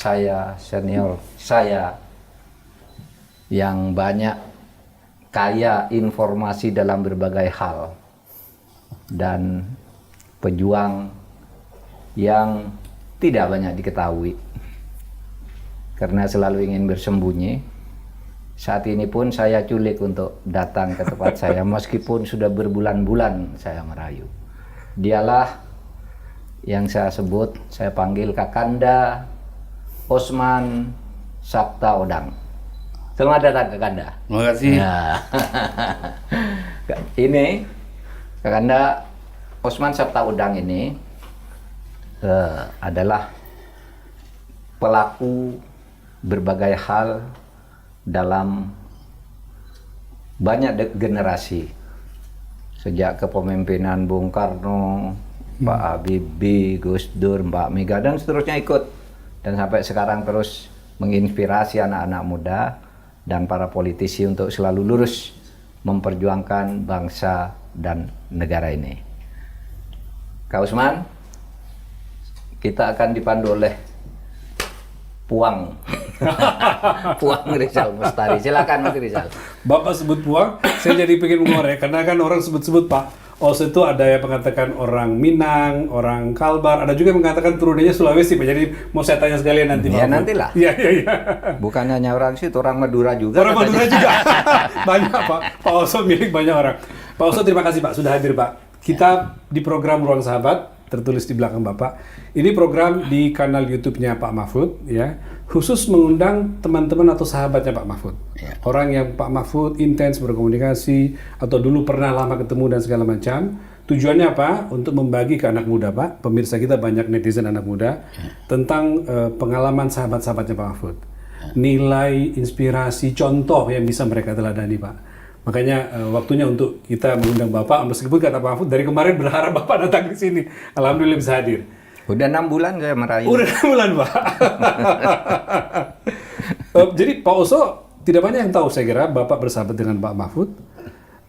saya, senior saya yang banyak kaya informasi dalam berbagai hal dan pejuang yang tidak banyak diketahui karena selalu ingin bersembunyi. Saat ini pun saya culik untuk datang ke tempat saya meskipun sudah berbulan-bulan saya merayu. Dialah yang saya sebut, saya panggil Kakanda Osman Sabta Odang. Selamat datang Kakanda. Terima kasih. Ya. Ini Kakanda Osman Sabta Odang ini adalah pelaku berbagai hal dalam banyak generasi. Sejak kepemimpinan Bung Karno, Pak Habibie, Gus Dur, Mbak Mega dan seterusnya ikut. Dan sampai sekarang terus menginspirasi anak-anak muda dan para politisi untuk selalu lurus memperjuangkan bangsa dan negara ini. Kak Usman, kita akan dipandu oleh Puang. Puang Rizal Mustari. Silakan Mas Rizal. Bapak sebut Puang, saya jadi pengen umur ya, karena kan orang sebut-sebut Pak Oso itu ada yang mengatakan orang Minang, orang Kalbar, ada juga yang mengatakan turunannya Sulawesi Pak. Jadi mau saya tanya sekalian nanti Pak. Ya nantilah. Iya. Bukan hanya orang situ, orang Madura juga. Orang Madura juga. Banyak Pak. Pak Oso milik banyak orang. Pak Oso terima kasih Pak sudah hadir Pak. Kita di program Ruang Sahabat, tertulis di belakang Bapak. Ini program di kanal YouTube-nya Pak Mahfud ya. Khusus mengundang teman-teman atau sahabatnya Pak Mahfud. Ya. Orang yang Pak Mahfud intens berkomunikasi atau dulu pernah lama ketemu dan segala macam. Tujuannya apa? Untuk membagi ke anak muda Pak. Pemirsa kita banyak netizen anak muda tentang pengalaman sahabat-sahabatnya Pak Mahfud. Nilai, inspirasi, contoh yang bisa mereka teladani Pak. Makanya waktunya untuk kita mengundang Bapak, meskipun kata Pak Mahfud dari kemarin berharap Bapak datang ke sini. Alhamdulillah bisa hadir. Udah 6 bulan saya merayu. Udah 6 bulan Pak. Jadi Pak Oso tidak banyak yang tahu saya kira Bapak bersahabat dengan Pak Mahfud.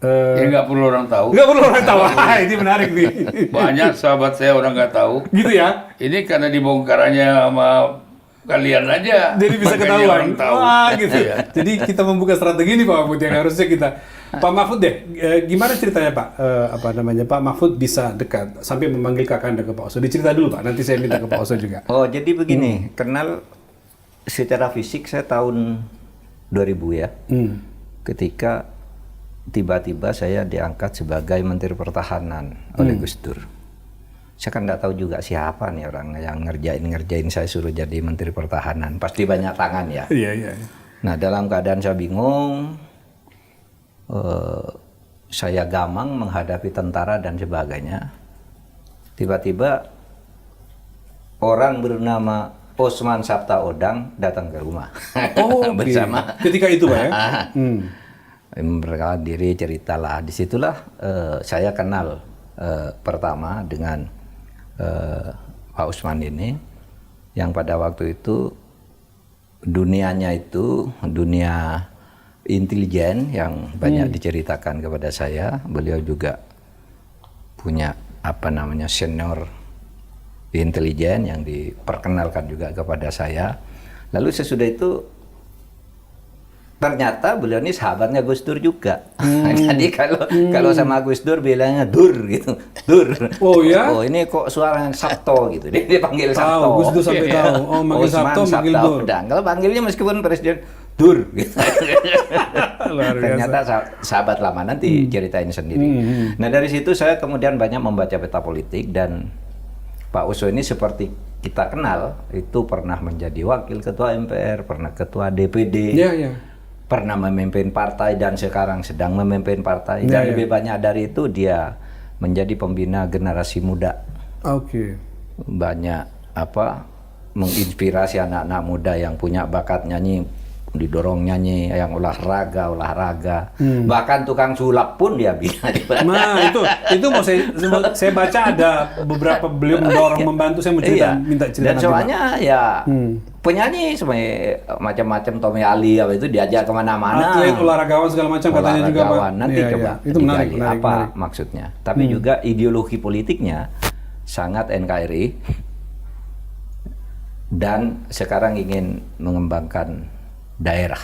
Ya nggak perlu orang tahu. Nggak perlu orang tahu. Ini menarik nih. Banyak sahabat saya orang nggak tahu. Gitu ya? Ini karena dibongkarannya sama kalian aja. Jadi bisa makanya ketahuan. orang tahu. Wah, gitu ya. Jadi kita membuka strategi nih Pak Mahfud yang harusnya kita. Pak Mahfud deh, gimana ceritanya Pak? Pak Mahfud bisa dekat sampai memanggil Kakanda ke Pak Oso. Dicerita dulu Pak, nanti saya minta ke Pak Oso juga. Oh, jadi begini, kenal secara fisik saya tahun 2000 ya. Ketika tiba-tiba saya diangkat sebagai Menteri Pertahanan oleh Gus Dur. Saya kan nggak tahu juga siapa nih orang yang ngerjain saya suruh jadi Menteri Pertahanan. Pasti banyak tangan ya. Iya. Nah, dalam keadaan saya bingung, saya gamang menghadapi tentara dan sebagainya. Tiba-tiba orang bernama Osman Sabta Odang datang ke rumah. Oh, bersama. Ketika itu Pak ya? Mereka diri ceritalah. Disitulah saya kenal pertama dengan Pak Usman ini, yang pada waktu itu dunianya itu dunia intelijen yang banyak diceritakan kepada saya. Beliau juga punya senior intelijen yang diperkenalkan juga kepada saya. Lalu sesudah itu ternyata beliau ini sahabatnya Gus Dur juga. Jadi kalau sama Gus Dur bilangnya Dur gitu. Dur. Oh ya? Oh ini kok suara Sabto gitu. Dia panggil Sabto. Gus Dur sampai tahu. Oh manggil Sabto, manggil Dur. Kalau panggilnya meskipun presiden Dur gitu. Ternyata sahabat lama, nanti ceritain sendiri. Nah dari situ saya kemudian banyak membaca peta politik, dan Pak Oso ini seperti kita kenal itu pernah menjadi wakil ketua MPR, pernah ketua DPD, pernah memimpin partai dan sekarang sedang memimpin partai. Dan lebih banyak dari itu dia menjadi pembina generasi muda. Banyak menginspirasi anak-anak muda yang punya bakat nyanyi, didorong nyanyi, yang olahraga, bahkan tukang sulap pun dia bisa. Nah itu mau saya baca ada beberapa beliau mendorong, membantu. Saya mau minta cerita. Dan soalnya penyanyi semuanya macam-macam, Tommy Ali itu diajak kemana-mana. Atlet, olahragawan segala macam katanya juga Pak. Nanti coba itu menarik, maksudnya. Tapi juga ideologi politiknya sangat NKRI. dan sekarang ingin mengembangkan daerah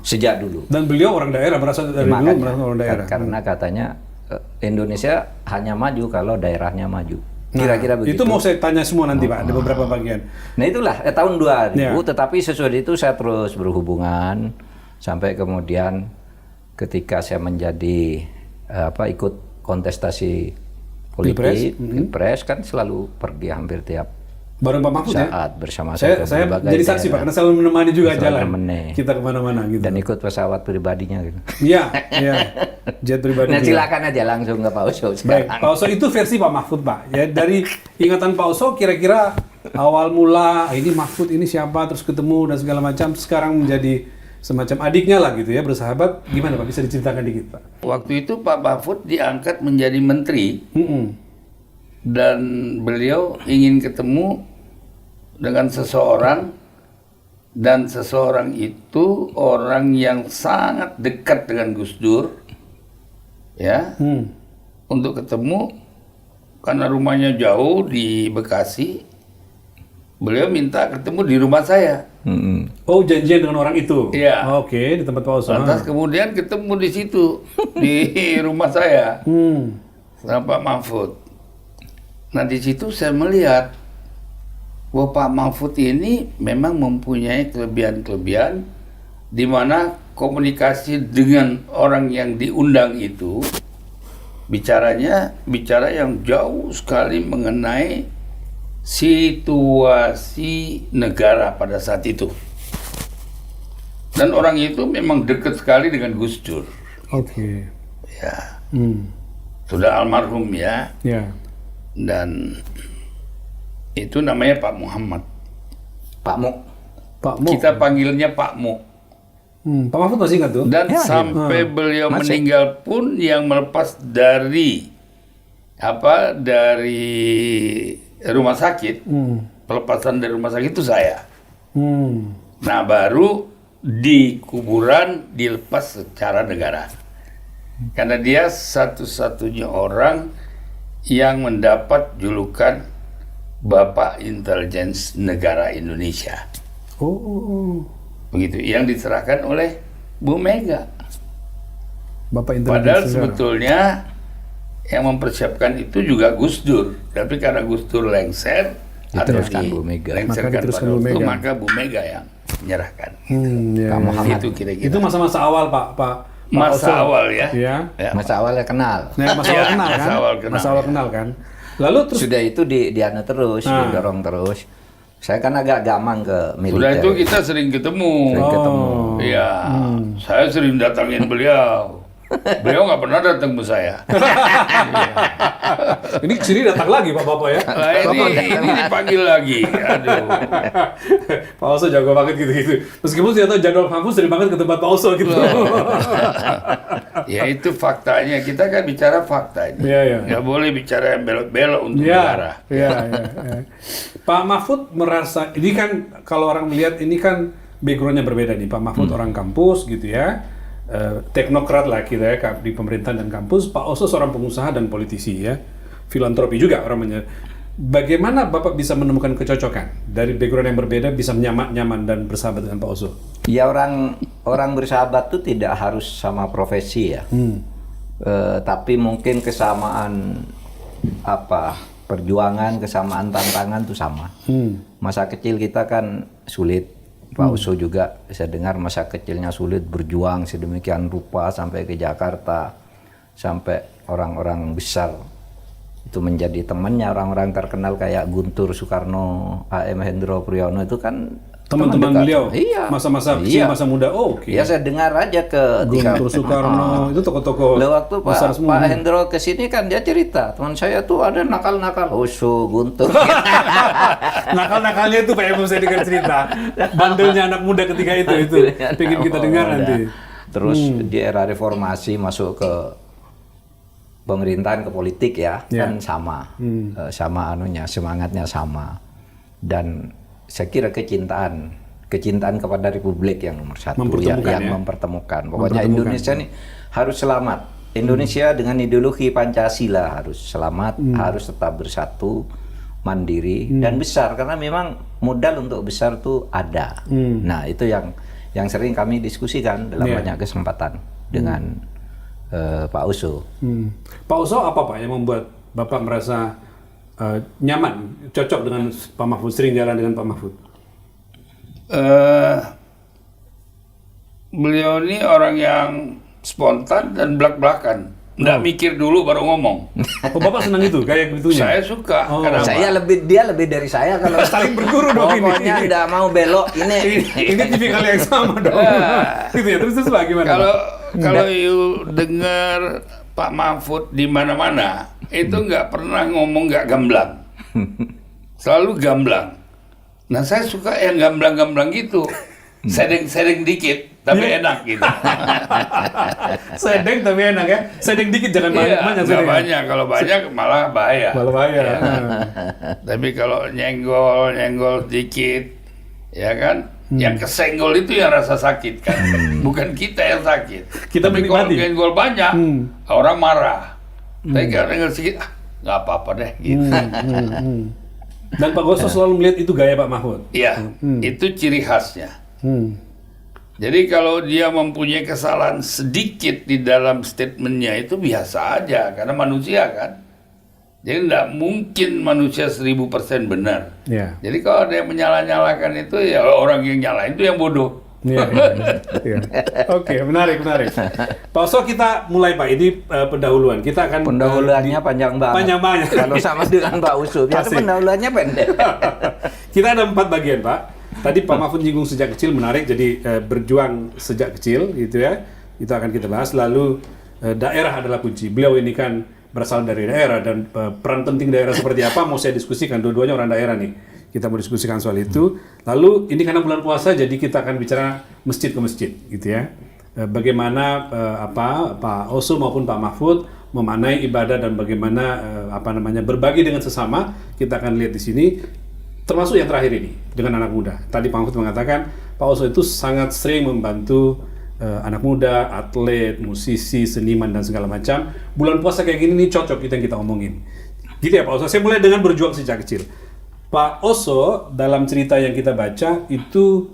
sejak dulu. Dan beliau orang daerah, berasal dari dulu Makanya, merasa orang daerah. karena katanya Indonesia hanya maju kalau daerahnya maju. Kira-kira begitu. Itu mau saya tanya semua nanti Pak, ada beberapa bagian. Nah itulah tahun 2000, Ya. tetapi sesudah itu saya terus berhubungan sampai kemudian ketika saya menjadi ikut kontestasi politik, Pilpres kan selalu pergi hampir tiap Bareng Pak Mahfud ya? saat bersama Saya jadi saksi Pak, karena selalu menemani juga Selalu jalan. menemani. Kita kemana-mana gitu. dan ikut pesawat pribadinya gitu. Iya, iya. Jet pribadi. Nah juga. silakan aja langsung ke Pak Oso Baik, sekarang. Pak Oso itu versi Pak Mahfud Pak. Ya dari ingatan Pak Oso kira-kira awal mula ini Mahfud ini siapa, terus ketemu dan segala macam, sekarang menjadi semacam adiknya lah gitu ya, bersahabat. Gimana Pak, bisa diceritakan dikit Pak? Waktu itu Pak Mahfud diangkat menjadi menteri dan beliau ingin ketemu dengan seseorang, dan seseorang itu orang yang sangat dekat dengan Gus Dur, ya, untuk ketemu karena rumahnya jauh di Bekasi. Beliau minta ketemu di rumah saya. Oh, janjian dengan orang itu? Iya. Oke, di tempat Pak Oso. Lantas kemudian ketemu di situ di rumah saya sama Pak Mahfud. Nah di situ saya melihat bahwa Pak Mahfud ini memang mempunyai kelebihan-kelebihan di mana komunikasi dengan orang yang diundang itu bicara yang jauh sekali mengenai situasi negara pada saat itu. Dan orang itu memang dekat sekali dengan Gus Dur. Oke. Ya. Sudah almarhum ya. Ya. Dan itu namanya Pak Muhammad. Pak Mu. Pak Mo. Kita panggilnya Pak Mu. Pak Mahfud masih ingat tuh? Dan sampai beliau Masih. meninggal pun yang melepas dari rumah sakit, pelepasan dari rumah sakit itu saya. Nah baru di kuburan dilepas secara negara. Karena dia satu-satunya orang yang mendapat julukan Bapak Intelijen Negara Indonesia. Begitu, yang diserahkan oleh Bu Mega. Bapak Padahal Intelijen sebetulnya yang mempersiapkan itu juga Gus Dur, tapi karena Gus Dur lengser Diteruskan atau Bu Mega. dilengserkan Maka diteruskan pada Bu waktu, Mega. maka Bu Mega yang menyerahkan. Ya, Pak ya. Muhammad. Itu kira-kira Itu masa-masa awal Pak masa Oso. awal ya. Ya. Ya. Masa awalnya kenal. Nah, masa awal Ya, kenal kan? masa awal kenal, Masa awal ya. kenal kan? Lalu terus Sudah itu dianu terus, didorong terus. Saya kan agak gamang ke militer. Sudah itu kita sering ketemu. Sering ketemu. Iya, saya sering datangin beliau. Beliau nggak pernah datang ke saya. ini kesini datang lagi Pak Bapak ya. Nah, ini dipanggil lagi. Aduh. Pak Oso jago banget gitu-gitu. Meskipun saya tahu jadwal kampus sering banget ke tempat Pak Oso gitu. Ya itu faktanya. Kita kan bicara fakta ini. Iya, iya. Nggak boleh bicara yang belok-belok untuk Iya, negara. iya, iya. Pak Mahfud merasa, ini kan kalau orang melihat ini kan backgroundnya berbeda nih. Pak Mahfud orang kampus gitu ya, teknokrat lah kita ya di pemerintahan dan kampus. Pak Oso seorang pengusaha dan politisi ya, filantropi juga orang. Bagaimana Bapak bisa menemukan kecocokan dari background yang berbeda bisa nyaman dan bersahabat dengan Pak Oso? Ya orang bersahabat itu tidak harus sama profesi ya. Tapi mungkin kesamaan perjuangan, kesamaan tantangan itu sama. Masa kecil kita kan sulit. Pak Oso juga saya dengar masa kecilnya sulit, berjuang sedemikian rupa sampai ke Jakarta, sampai orang-orang besar itu menjadi temannya, orang-orang terkenal kayak Guntur Soekarno, A.M. Hendro Priyono itu kan Teman-teman dekat. beliau, Iya. masa-masa kecil, Iya. masa muda. Oh, oke. Ya saya dengar aja ke Guntur Soekarno, itu tokoh-tokoh Lalu waktu besar semua. Pak Hendro kesini kan dia cerita, teman saya tuh ada nakal-nakal, Oso, Guntur. Nakal-nakalnya itu Pak Ibu saya dengar cerita. Bandelnya anak muda ketika itu pengen kita dengar nanti. Terus di era reformasi masuk ke pemerintahan, ke politik ya, kan sama, sama anunya, semangatnya sama. Dan saya kira kecintaan kepada Republik yang nomor satu, yang mempertemukan. Pokoknya Indonesia ini harus selamat. Indonesia dengan ideologi Pancasila harus selamat, harus tetap bersatu. mandiri dan besar, karena memang modal untuk besar tuh ada. Nah, itu yang sering kami diskusikan dalam banyak kesempatan dengan Pak Oso. Pak Oso apa Pak yang membuat Bapak merasa nyaman, cocok dengan Pak Mahfud, sering jalan dengan Pak Mahfud? Beliau ini orang yang spontan dan belak-belakan. Nggak mikir dulu baru ngomong. Oh, Bapak senang itu, kayak gitunya? Saya suka. Oh. Kenapa? Dia lebih dari saya kalau Saling berguru dong ini. pokoknya nggak mau belok ini. Ini tipikal yang sama dong. Gitu ya, terus Pak gimana? Kalau you dengar Pak Mahfud di mana-mana, itu nggak pernah ngomong nggak gamblang. Selalu gamblang. Nah, saya suka yang gamblang-gamblang gitu. Sedeng-sedeng dikit, tapi enak gitu. Sedeng tapi enak ya. Sedeng dikit, jangan Iya, banyak. nggak banyak. Kalau banyak malah bahaya. Malah bahaya. Tapi kalau nyenggol dikit, ya kan? Yang kesenggol itu yang rasa sakit kan, bukan kita yang sakit. Kita Tapi kalau menikmati. nyenggol banyak, orang marah. Tapi kalau nyenggol sedikit, nggak apa-apa deh. Gitu. Dan Pak Oso selalu melihat itu gaya Pak Mahfud. Iya, itu ciri khasnya. Jadi kalau dia mempunyai kesalahan sedikit di dalam statementnya itu biasa aja, karena manusia kan. Jadi tidak mungkin manusia 1000% benar. Iya. Jadi kalau ada yang menyalah-nyalahkan itu, ya orang yang nyalahin itu yang bodoh. Iya. Oke, menarik. Pak Oso, kita mulai Pak. Ini pendahuluan. Kita akan Pendahuluannya panjang banget. Panjang banget. Kalau sama dengan Pak Oso, biasa Asik. pendahuluannya pendek. Kita ada 4 bagian Pak. Tadi Pak Mahfud nyinggung sejak kecil, menarik. Jadi berjuang sejak kecil, gitu ya. Itu akan kita bahas. Lalu daerah adalah kunci. Beliau ini kan berasal dari daerah, dan peran penting daerah seperti apa mau saya diskusikan. Dua-duanya orang daerah nih. Kita mau diskusikan soal itu. Lalu ini karena bulan puasa, jadi kita akan bicara masjid ke masjid, gitu ya. Bagaimana Pak Oso maupun Pak Mahfud memaknai ibadah dan bagaimana berbagi dengan sesama. Kita akan lihat di sini. Termasuk yang terakhir ini dengan anak muda. Tadi Pak Mahfud mengatakan Pak Oso itu sangat sering membantu anak muda, atlet, musisi, seniman dan segala macam. Bulan puasa kayak gini nih cocok kita yang kita omongin. Gitu ya Pak Oso. Saya mulai dengan berjuang sejak kecil. Pak Oso dalam cerita yang kita baca itu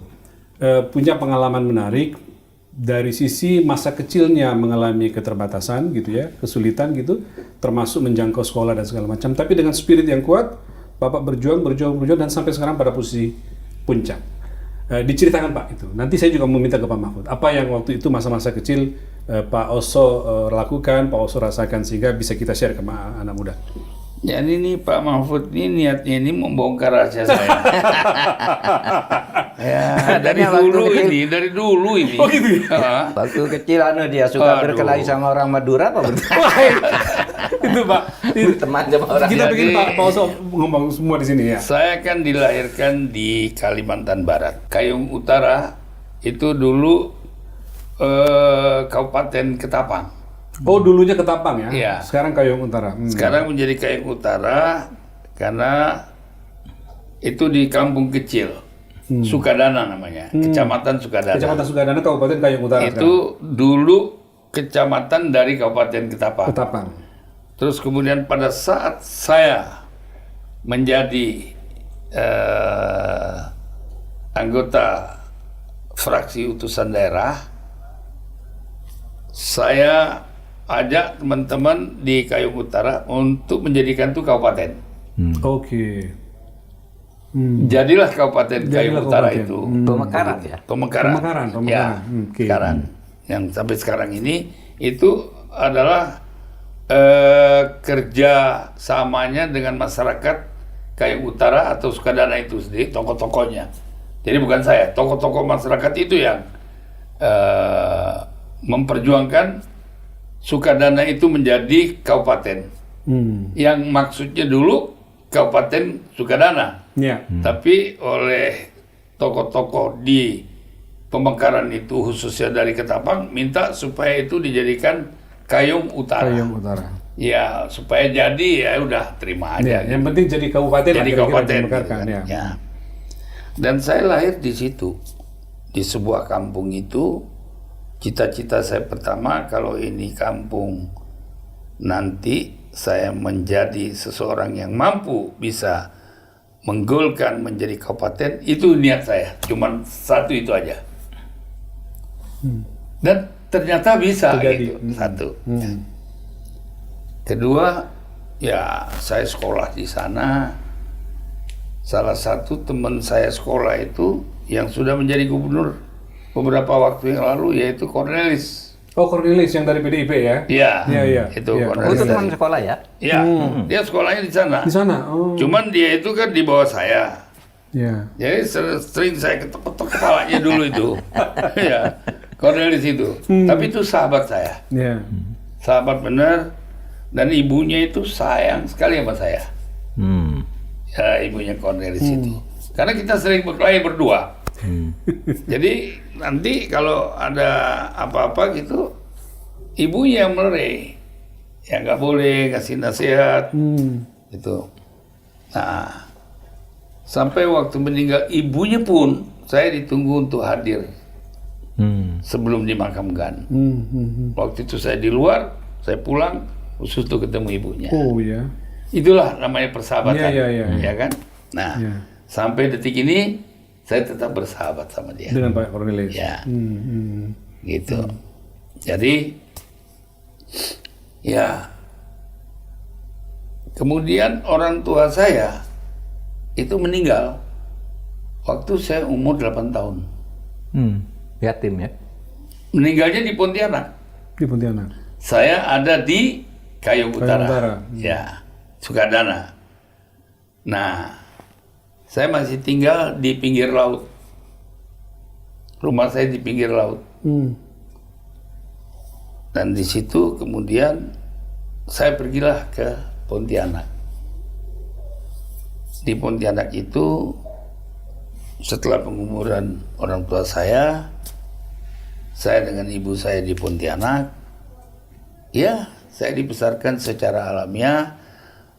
punya pengalaman menarik dari sisi masa kecilnya mengalami keterbatasan gitu ya, kesulitan gitu, termasuk menjangkau sekolah dan segala macam. Tapi dengan spirit yang kuat, Bapak berjuang dan sampai sekarang pada posisi puncak. Diceritakan Pak itu. Nanti saya juga meminta ke Pak Mahfud. Apa yang waktu itu masa-masa kecil Pak Oso lakukan, Pak Oso rasakan sehingga bisa kita share ke anak muda. Ya ini Pak Mahfud ini niatnya ini membongkar rahasia saya. Ya, dari dulu ini. Oh gitu ya? Waktu kecil dia suka berkelahi sama orang Madura apa Itu Pak. teman sama orang. Kita bikin Pak Oso ngomong semua di sini ya. Saya kan dilahirkan di Kalimantan Barat. Kayung Utara itu dulu Kabupaten Ketapang. Oh, dulunya Ketapang ya? Iya. Sekarang Kayong Utara. Sekarang menjadi Kayung Utara karena itu di kampung kecil. Sukadana namanya. Kecamatan Sukadana. Kecamatan Sukadana, Kabupaten Kayong Utara. Itu dulu kecamatan dari Kabupaten Ketapang. Ketapang. Terus kemudian pada saat saya menjadi anggota fraksi utusan daerah, saya ajak teman-teman di Kayung Utara untuk menjadikan itu kabupaten. Oke. Jadilah Kabupaten Kayung Utara kabupaten. itu. Pemekaran ya. Pemekaran. Ya, Oke. sekarang. Yang sampai sekarang ini itu adalah kerja samanya dengan masyarakat Kayung Utara atau Sukadana itu sendiri, tokoh-tokohnya. Jadi bukan saya, tokoh-tokoh masyarakat itu yang memperjuangkan Sukadana itu menjadi kabupaten. Yang maksudnya dulu Kabupaten Sukadana. Ya. Tapi oleh tokoh-tokoh di Pemekaran itu khususnya dari Ketapang minta supaya itu dijadikan Kayung Utara. Kayong Utara. Ya, supaya jadi ya udah terima aja. Ya, yang penting jadi kabupaten. Jadi lah, kabupaten. kira-kira Gitu kan. ya. Ya. Dan saya lahir di situ. Di sebuah kampung itu, cita-cita saya pertama kalau ini kampung nanti saya menjadi seseorang yang mampu bisa menggolkan menjadi kabupaten, itu niat saya. Cuman satu itu aja. Dan ternyata bisa Terjadi. gitu. Satu. Kedua, ya saya sekolah di sana. Salah satu teman saya sekolah itu yang sudah menjadi gubernur beberapa waktu yang lalu, yaitu Cornelis. Oh, Cornelis yang dari PDIP ya? Iya, Iya. itu Iya. Oh, Cornelis. itu teman dari- sekolah ya? Iya, dia sekolahnya di sana. Di sana. Oh. Cuman dia itu kan di bawah saya. Ya. Jadi sering saya ketok-ketok kepalanya dulu itu. Ya, Cornelis itu. Tapi itu sahabat saya. Ya. Sahabat benar. Dan ibunya itu sayang sekali sama saya. Hmm. Ya, ibunya Cornelis itu. Karena kita sering berkelahi berdua. Jadi nanti kalau ada apa-apa gitu, ibunya yang melerai. Ya nggak boleh ngasih nasihat. Gitu. Nah, sampai waktu meninggal ibunya pun saya ditunggu untuk hadir sebelum dimakamkan. Waktu itu saya di luar, saya pulang khusus untuk ketemu ibunya. Oh ya. Itulah namanya persahabatan, Iya. ya kan? Nah, Iya. sampai detik ini saya tetap bersahabat sama dia. Dengan Pak Cornelis. Ya, Hmm. gitu. Jadi, ya, kemudian orang tua saya itu meninggal waktu saya umur 8 tahun. Yatim ya? Meninggalnya di Pontianak. Di Pontianak. Saya ada di Kayong Utara. Utara. Ya, Sukadana. Nah, saya masih tinggal di pinggir laut. Rumah saya di pinggir laut. Dan di situ kemudian saya pergilah ke Pontianak. Di Pontianak itu setelah penguburan orang tua saya dengan ibu saya di Pontianak, ya saya dibesarkan secara alamiah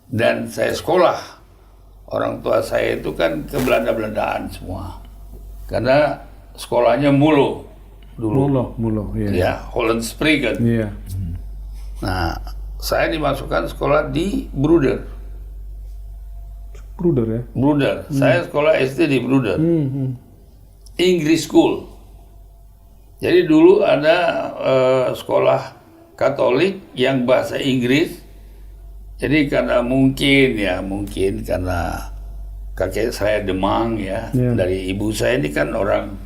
dan saya sekolah. Orang tua saya itu kan ke Belanda-Belandaan semua. Karena sekolahnya Mulo dulu. Mulo. Iya. Ya, Holland Spriggan. Iya. Nah, saya dimasukkan sekolah di Bruder. Bruder ya. Bruder. Saya sekolah SD di Bruder. English School. Jadi dulu ada sekolah Katolik yang bahasa Inggris. Jadi karena mungkin karena kakek saya Demang ya, Ya. dari ibu saya ini kan orang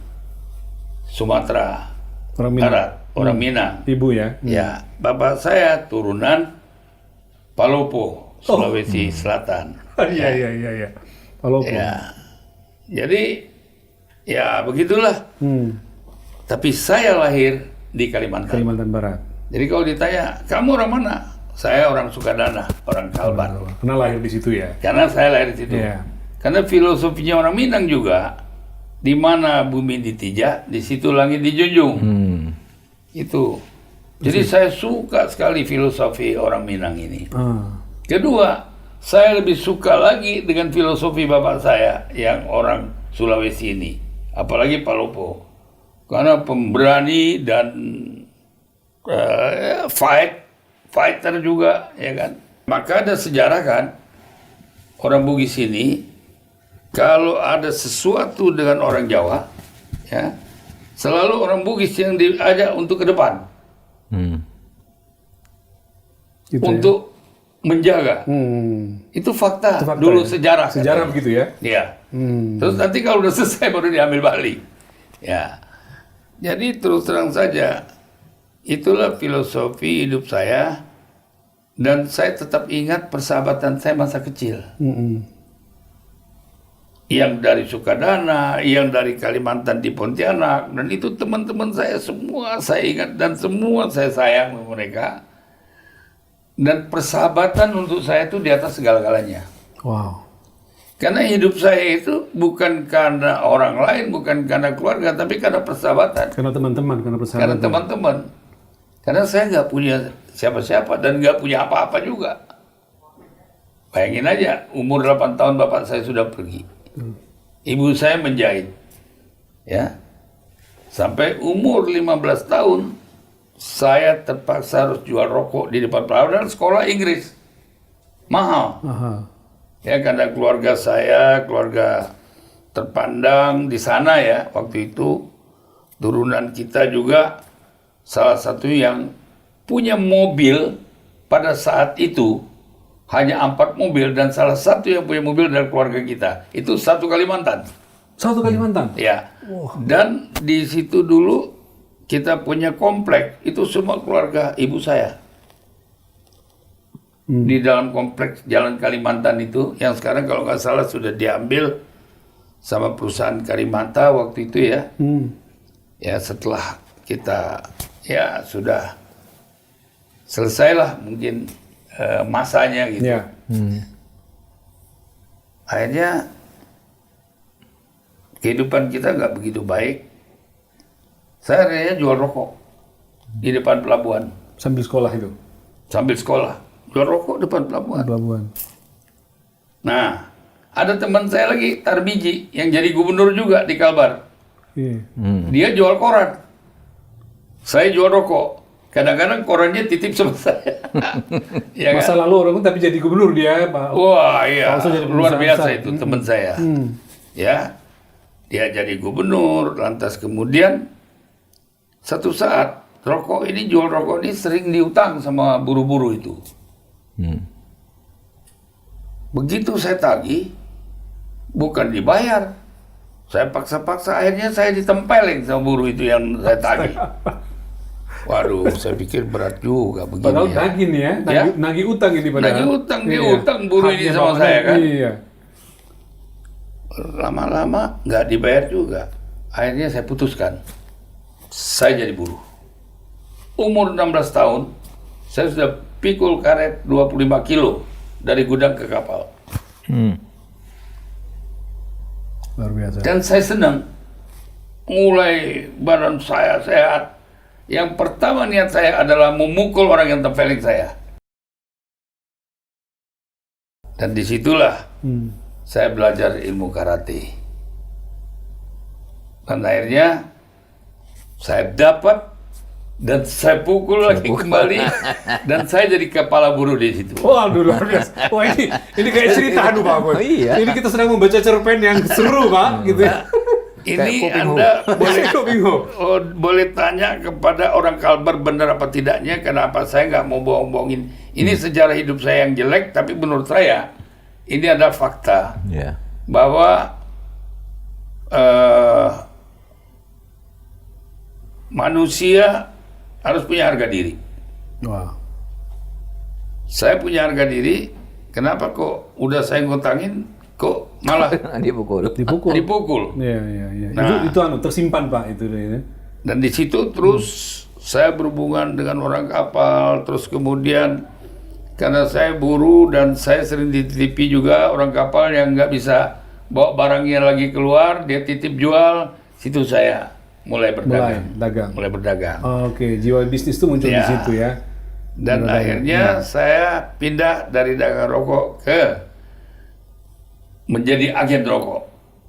Sumatera Orang Minang. Barat, orang Minang. Ibu ya. Ya, bapak saya turunan Palopo, Sulawesi Selatan. Iya. Palopo. Ya, jadi ya begitulah. Tapi saya lahir di Kalimantan. Kalimantan Barat. Jadi kalau ditanya, kamu orang mana? Saya orang Sukadana, orang Kalbar. Karena lahir di situ ya. Karena saya lahir di situ. Iya. Karena filosofinya orang Minang juga, di mana bumi ditijak, di situ langit dijunjung. Itu. Jadi saya suka sekali filosofi orang Minang ini. Kedua, saya lebih suka lagi dengan filosofi bapak saya yang orang Sulawesi ini. Apalagi Palopo. Karena pemberani dan fighter juga, ya kan. Maka ada sejarah kan, orang Bugis ini, kalau ada sesuatu dengan orang Jawa, ya, selalu orang Bugis yang diajak untuk ke depan. Gitu Untuk menjaga. ya. Itu fakta, Itu fakta dulu ya? sejarah. Sejarah katanya. begitu ya. Iya. Terus nanti kalau udah selesai baru diambil balik. Ya. Jadi terus terang saja, itulah filosofi hidup saya. Dan saya tetap ingat persahabatan saya masa kecil. Yang dari Sukadana, yang dari Kalimantan di Pontianak. Dan itu teman-teman saya semua saya ingat dan semua saya sayang sama mereka. Dan persahabatan untuk saya itu di atas segala-galanya. Wow. Karena hidup saya itu bukan karena orang lain, bukan karena keluarga, tapi karena persahabatan. Karena teman-teman, karena Karena persahabatan. teman-teman. Karena saya nggak punya siapa-siapa dan nggak punya apa-apa juga. Bayangin aja, umur 8 tahun bapak saya sudah pergi. Ibu saya menjahit. Ya. Sampai umur 15 tahun, saya terpaksa harus jual rokok di depan pelajaran sekolah Inggris. Mahal. Aha. Ya, karena keluarga saya, keluarga terpandang di sana ya, waktu itu turunan kita juga salah satu yang punya mobil pada saat itu hanya 4 mobil, dan salah satu yang punya mobil dari keluarga kita itu satu Kalimantan. Satu Kalimantan. Ya. Dan di situ dulu kita punya komplek itu semua keluarga ibu saya. Di dalam kompleks Jalan Kalimantan itu, yang sekarang kalau nggak salah sudah diambil sama perusahaan Karimata waktu itu ya. Ya, setelah kita ya sudah selesailah mungkin masanya gitu. Ya. Akhirnya kehidupan kita nggak begitu baik. Saya akhirnya jual rokok di depan pelabuhan Sambil sekolah itu. sambil sekolah. Jual rokok depan pelabuhan. Pelabuhan. Nah, ada teman saya lagi, Tarbiji, yang jadi gubernur juga di Kalbar. Iya. Dia jual koran. Saya jual rokok. Kadang-kadang korannya titip sama saya. Ya Masa kan? lalu orang tapi jadi gubernur dia, Pak. Wah, iya. Pak Oso jadi Luar pengusaha biasa besar. itu teman saya. Ya. Dia jadi gubernur, lantas kemudian satu saat rokok ini, jual rokok ini sering diutang sama buru-buru itu. Begitu saya tagih, bukan dibayar. Saya paksa-paksa, akhirnya saya ditempelin sama buruh itu yang saya tagih. Waduh, saya pikir berat juga begini Padahal ya. nagih nih ya, Ya. nagih utang ini padahal. Nagih utang, dia Iya. utang buruh ini Haknya sama Pak saya Oso. kan. Iya. Lama-lama nggak dibayar juga. Akhirnya saya putuskan, saya jadi buruh. Umur 16 tahun, saya sudah pikul karet 25 kilo dari gudang ke kapal. Luar biasa. Dan saya senang. Mulai badan saya sehat. Yang pertama niat saya adalah memukul orang yang tempeling saya. Dan disitulah saya belajar ilmu karate. Dan akhirnya saya dapat dan saya pukul lagi kembali, dan saya jadi kepala buruh di situ. Waduh, luar biasa. Wah, ini kayak cerita aduh Pak Boy. Iya. Ini kita sedang membaca cerpen yang seru, Pak, gitu ya. Ini Kayak Anda boleh Kok bingung? boleh tanya kepada orang Kalbar benar apa tidaknya, kenapa saya nggak mau bohong-bohongin. Ini sejarah hidup saya yang jelek, tapi menurut saya ini ada fakta Ya. bahwa manusia harus punya harga diri. Wah. Saya punya harga diri, kenapa kok udah saya ngutangin kok malah Dipukul. Dipukul. dipukul? Iya, iya, iya. Nah. Itu tersimpan, Pak, itu ya. Dan di situ terus saya berhubungan dengan orang kapal, terus kemudian karena saya buruh dan saya sering dititipi juga orang kapal yang nggak bisa bawa barangnya lagi keluar, dia titip jual, situ saya mulai berdagang. Mulai berdagang. Oke, jiwa bisnis itu muncul di Ya. situ ya. Dan akhirnya saya pindah dari dagang rokok ke menjadi agen rokok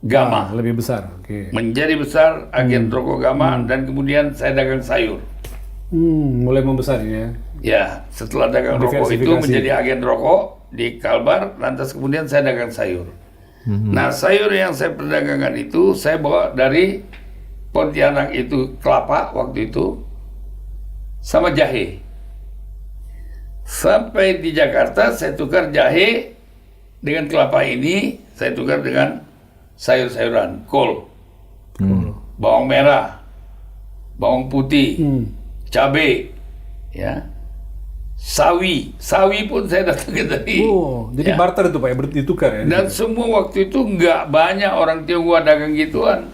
Gama. Lebih besar. Oke. Menjadi besar agen rokok Gama, dan kemudian saya dagang sayur. Mulai membesar ini ya. Ya, setelah dagang rokok itu Diversifikasi. menjadi agen rokok di Kalbar, lantas kemudian saya dagang sayur. Nah, sayur yang saya perdagangkan itu saya bawa dari Pontianak itu kelapa waktu itu sama jahe. Sampai di Jakarta saya tukar jahe dengan kelapa ini, saya tukar dengan sayur-sayuran, kol, bawang merah, bawang putih, cabai, ya, sawi pun saya datangkan dari. Oh, jadi ya. barter itu Pak ya, ditukar ya. Dan semua waktu itu nggak banyak orang Tionghoa dagang gituan.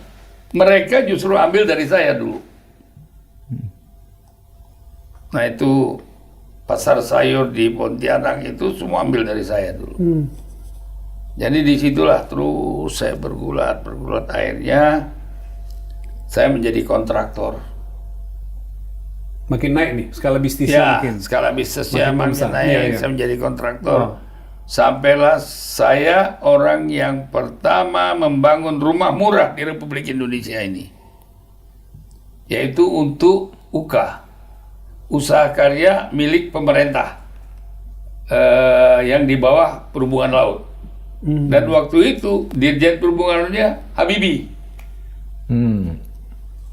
Mereka justru ambil dari saya dulu. Nah itu pasar sayur di Pontianak itu semua ambil dari saya dulu. Jadi disitulah terus saya bergulat. Akhirnya saya menjadi kontraktor. Makin naik nih skala bisnisnya Ya, makin. skala bisnisnya Makin makin membesar. naik. Iya, iya. Saya menjadi kontraktor. Oh. Sampailah saya orang yang pertama membangun rumah murah di Republik Indonesia ini. Yaitu untuk UKA, usaha karya milik pemerintah, yang di bawah perhubungan laut. Dan waktu itu Dirjen Perhubungannya Habibie.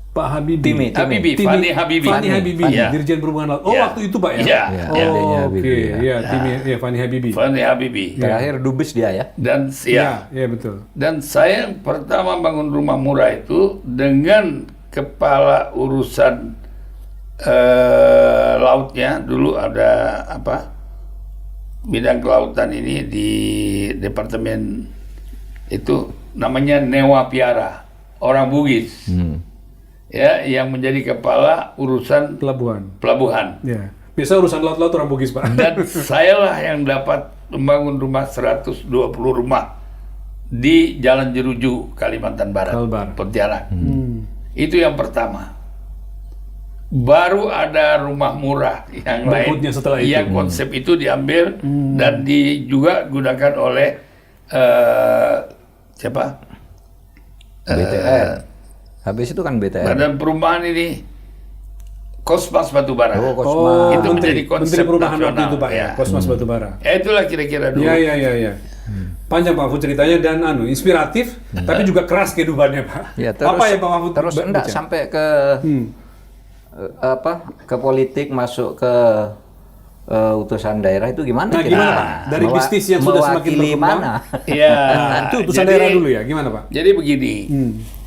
Pak Habibie. Habibie, Fani Habibie. Fani Habibie, Iya. Dirjen Perhubungan Laut. Oh, Iya. waktu itu Pak ya? Iya. Iya, Oh, adanya oke. Habibie, ya. Iya, timnya ya Fani Habibie. Fani Habibie. Terakhir dubes dia ya. Dan Iya, betul. Dan saya yang pertama bangun rumah murah itu dengan kepala urusan lautnya. Dulu ada bidang kelautan ini di departemen itu namanya Newa Piara, orang Bugis. Ya, yang menjadi kepala urusan pelabuhan. Ya. Biasa urusan laut-laut orang Bugis, Pak. Dan sayalah yang dapat membangun rumah 120 rumah di Jalan Jeruju, Kalimantan Barat, Kalbar. Pontianak. Itu yang pertama. Baru ada rumah murah yang Berikutnya lain, setelah itu. yang konsep itu diambil dan juga gunakan oleh siapa? BTR. Habis itu kan BTR. Badan Perumahan ini, Kosmas Batubara. Oh, Kosmas. Oh, Itu menjadi konsep Menteri Perumahan waktu nasional, itu, Pak, ya. ya. Kosmas Batubara. Itulah kira-kira dulu. Iya. Panjang Pak Mahfud ceritanya dan inspiratif, tapi juga keras kehidupannya, Pak. Ya, terus, Apa ya Pak Mahfud? terus enggak baca? sampai ke ke politik, masuk ke utusan daerah itu gimana? Nah, kira-kira? gimana Pak? Dari bisnis yang sudah semakin mewakili berkembang. mana? Iya. Nah, itu utusan jadi- daerah dulu ya, gimana Pak? Jadi begini,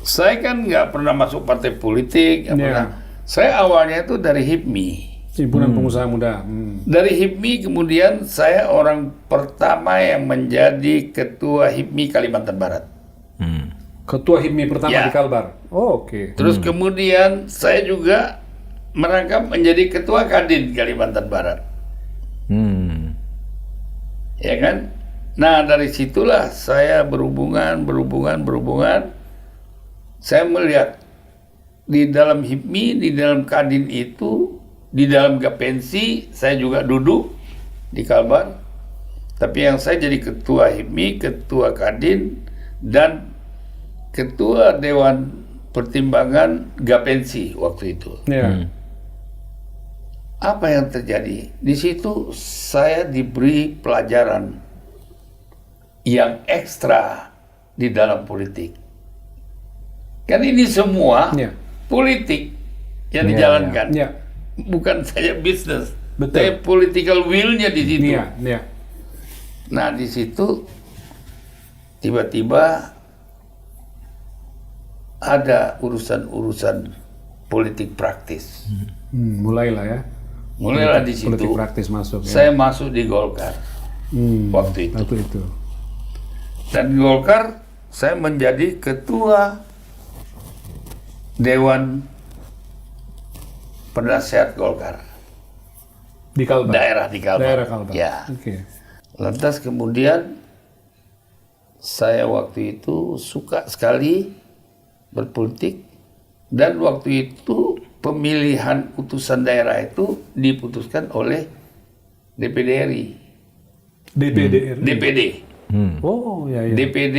saya kan nggak pernah masuk partai politik, nggak Iya. pernah. Saya awalnya itu dari HIPMI. Himpunan Pengusaha Muda. Dari HIPMI kemudian saya orang pertama yang menjadi ketua HIPMI Kalimantan Barat. Ketua HIPMI pertama Ya. di Kalbar. Oh, oke. Terus kemudian saya juga merangkap menjadi ketua Kadin Kalimantan Barat. Ya kan? Nah, dari situlah saya berhubungan. Saya melihat di dalam HIPMI, di dalam Kadin itu, di dalam Gapensi, saya juga duduk di Kalbar. Tapi yang saya jadi ketua HIPMI, ketua Kadin, dan ketua Dewan Pertimbangan Gapensi waktu itu. Ya. Apa yang terjadi? Di situ saya diberi pelajaran yang ekstra di dalam politik. Kan ini semua Ya. politik yang Ya, dijalankan. Ya. Bukan saya bisnis. Betul. Saya political will-nya di situ. Ya. Nah, di situ tiba-tiba ada urusan-urusan politik praktis. Mulailah ya. Mulailah di situ. Politik praktis masuk. Ya. Saya masuk di Golkar waktu itu. Waktu itu. Dan di Golkar saya menjadi ketua Dewan Penasehat Golkar. Di Kalbar. Daerah di Kalbar. Daerah Kalbar. Ya. Oke. Lantas kemudian saya waktu itu suka sekali berpolitik dan waktu itu pemilihan utusan daerah itu diputuskan oleh DPD RI. DPD RI. DPD. Oh, ya. DPD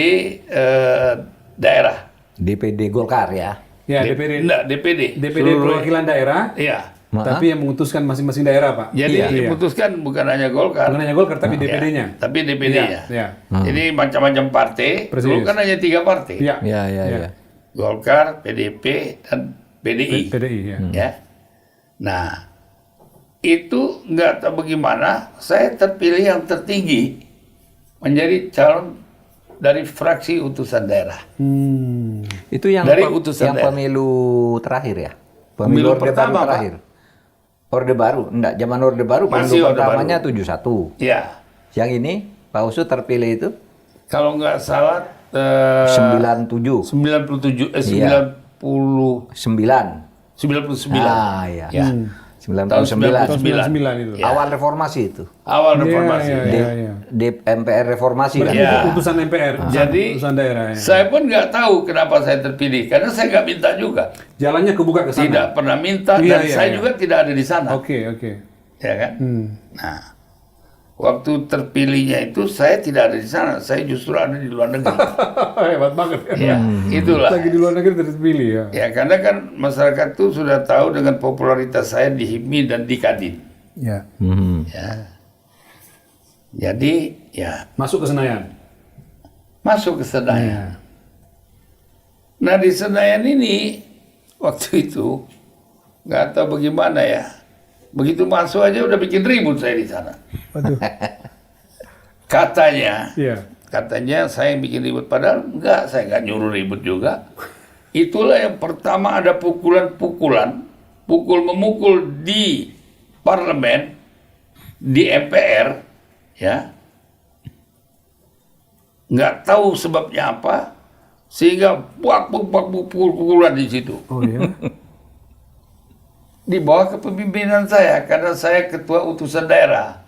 daerah. DPD Golkar ya. Ya, DPD. Enggak, DPD. DPD Seluruh- perwakilan daerah. Iya. Tapi yang memutuskan masing-masing daerah, Pak. Jadi Iya. diputuskan bukan hanya Golkar. Bukan hanya Golkar, tapi Ya, DPD-nya. tapi DPD-nya. Ya. Jadi macam-macam partai. Dulu Persis. kan hanya 3 partai. Ya. Ya. Golkar, PDP, dan PDI. PDI, ya. Ya. Nah, itu nggak tahu bagaimana saya terpilih yang tertinggi menjadi calon dari fraksi utusan daerah. Itu yang Dari utusan daerah. pemilu terakhir ya. Pemilu Orde Baru pertama, Pak. terakhir. Orde Baru, enggak, zaman Orde Baru Masih pemilu Orde pertamanya Baru. 71. Ya, Yang ini Pak Usu terpilih itu kalau nggak salah 97. 97 Iya. 99. 9. Ah iya. Ya. 99. Tahun 99 itu. Ya. Awal reformasi itu. Awal reformasi. Iya. Di MPR reformasi kan. Ya. Utusan MPR. Jadi utusan daerah. Ya. saya pun nggak tahu kenapa saya terpilih karena saya nggak minta juga, Jalannya kebuka ke sana. tidak pernah minta Iya, dan iya, saya iya. juga tidak ada di sana, Oke. ya kan? Nah, waktu terpilihnya itu saya tidak ada di sana, saya justru ada di luar negeri. Hebat banget. Ya, itulah. Lagi di luar negeri terpilih ya. Ya, karena kan masyarakat tuh sudah tahu dengan popularitas saya di HIPMI dan di Kadin. Ya. Hmm. Ya. Jadi, ya Masuk ke Senayan. masuk ke Senayan. Nah di Senayan ini waktu itu nggak tahu bagaimana ya, begitu masuk aja udah bikin ribut saya di sana. Waduh. Katanya, Iya. katanya saya yang bikin ribut, padahal enggak, saya nggak nyuruh ribut juga. Itulah yang pertama ada pukulan-pukulan, pukul-memukul di parlemen, di MPR, ya. Nggak tahu sebabnya apa, sehingga pukul-pukulan di situ. Oh ya. Di bawah kepemimpinan saya, karena saya ketua utusan daerah.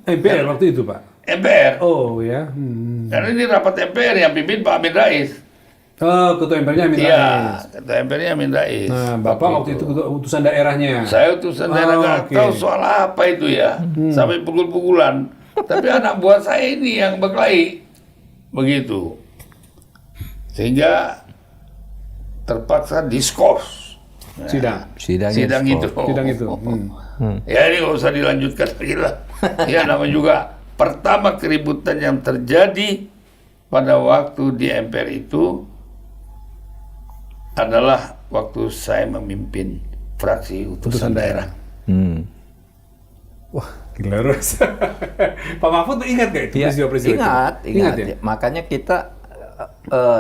MPR waktu itu, Pak. MPR. Oh ya. Karena ini rapat MPR yang pimpin Pak Amin Rais. Oh, ketua MPR-nya Amin Iya, Rais. ketua MPR-nya Amin Rais. Nah, Bapak waktu itu ketua utusan daerahnya. Saya utusan daerah nggak oke. tahu soal apa itu ya, sampai pukul-pukulan. Tapi anak buah saya ini yang berkelahi, begitu. Sehingga terpaksa diskors. Sidang. Sidang itu. Sidang itu. Ya ini nggak usah dilanjutkan lagi lah. Ya namanya juga pertama keributan yang terjadi pada waktu di MPR itu adalah waktu saya memimpin fraksi utusan daerah. Wah, gila Ros. Pak Mahfud ingat gak itu Ya, peristiwa-peristiwa itu? ingat ya? ya. Makanya kita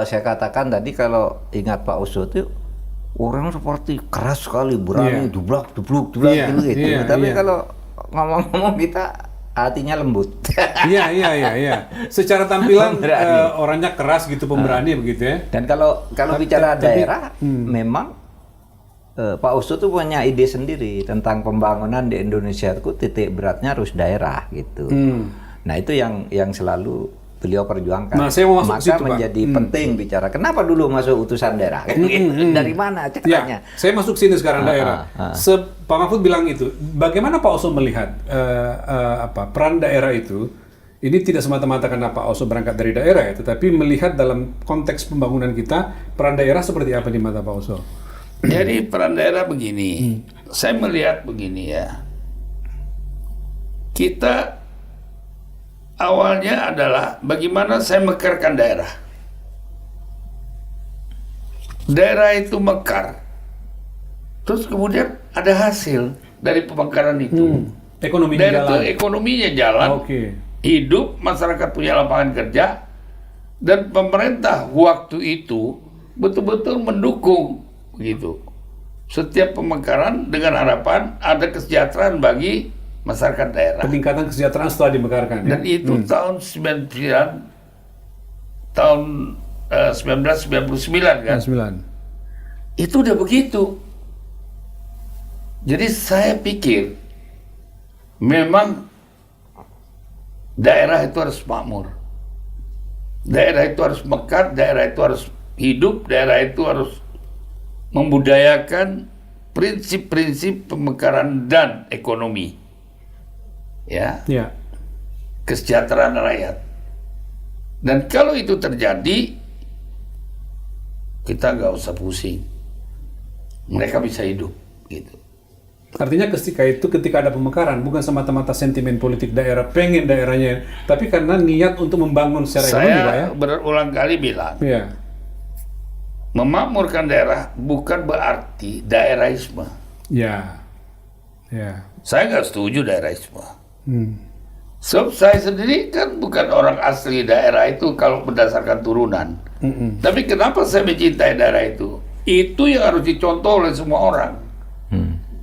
saya katakan tadi kalau ingat Pak Oso itu orang seperti keras sekali, berani Iya. dublak gitu. Iya, Tapi iya. kalau ngomong-ngomong kita hatinya lembut. Iya. Secara tampilan Pemberani. orangnya keras gitu, pemberani begitu ya. Dan kalau bicara tapi- daerah, memang Pak Oso tuh punya ide sendiri tentang pembangunan di Indonesia itu titik beratnya harus daerah gitu. Nah itu yang selalu beliau perjuangkan. Nah, saya mau masuk Maka ke situ, Pak. menjadi penting bicara kenapa dulu masuk utusan daerah. Dari mana caranya? Ya, saya masuk sini sekarang daerah. Pak Mahfud bilang itu. Bagaimana Pak Oso melihat peran daerah itu? Ini tidak semata-mata karena Pak Oso berangkat dari daerah ya, tetapi melihat dalam konteks pembangunan kita, peran daerah seperti apa di mata Pak Oso? Jadi peran daerah begini, saya melihat begini ya. Kita awalnya adalah bagaimana saya mekarkan daerah. Daerah itu mekar. Terus kemudian ada hasil dari pemekaran itu. Ekonominya Daerah itu jalan. ekonominya jalan, Oke. hidup, masyarakat punya lapangan kerja, dan pemerintah waktu itu betul-betul mendukung begitu. Setiap pemekaran dengan harapan ada kesejahteraan bagi masyarakat daerah. Peningkatan kesejahteraan setelah dimekarkan ya. Dan itu tahun 1999 kan. 9. Itu udah begitu. Jadi saya pikir memang daerah itu harus makmur. Daerah itu harus mekar, daerah itu harus hidup, daerah itu harus membudayakan prinsip-prinsip pemekaran dan ekonomi. Ya, Ya. kesejahteraan rakyat. Dan kalau itu terjadi, kita nggak usah pusing. Mereka bisa hidup, gitu. Artinya ketika ada pemekaran bukan semata-mata sentimen politik daerah pengen daerahnya, tapi karena niat untuk membangun secara ekonomi, Pak ya. Saya berulang kali bilang, Iya. memakmurkan daerah bukan berarti daerahisme. Ya. Ya. Saya nggak setuju daerahisme. Sebab saya sendiri kan bukan orang asli daerah itu kalau berdasarkan turunan. Tapi kenapa saya mencintai daerah itu? Itu yang harus dicontoh oleh semua orang.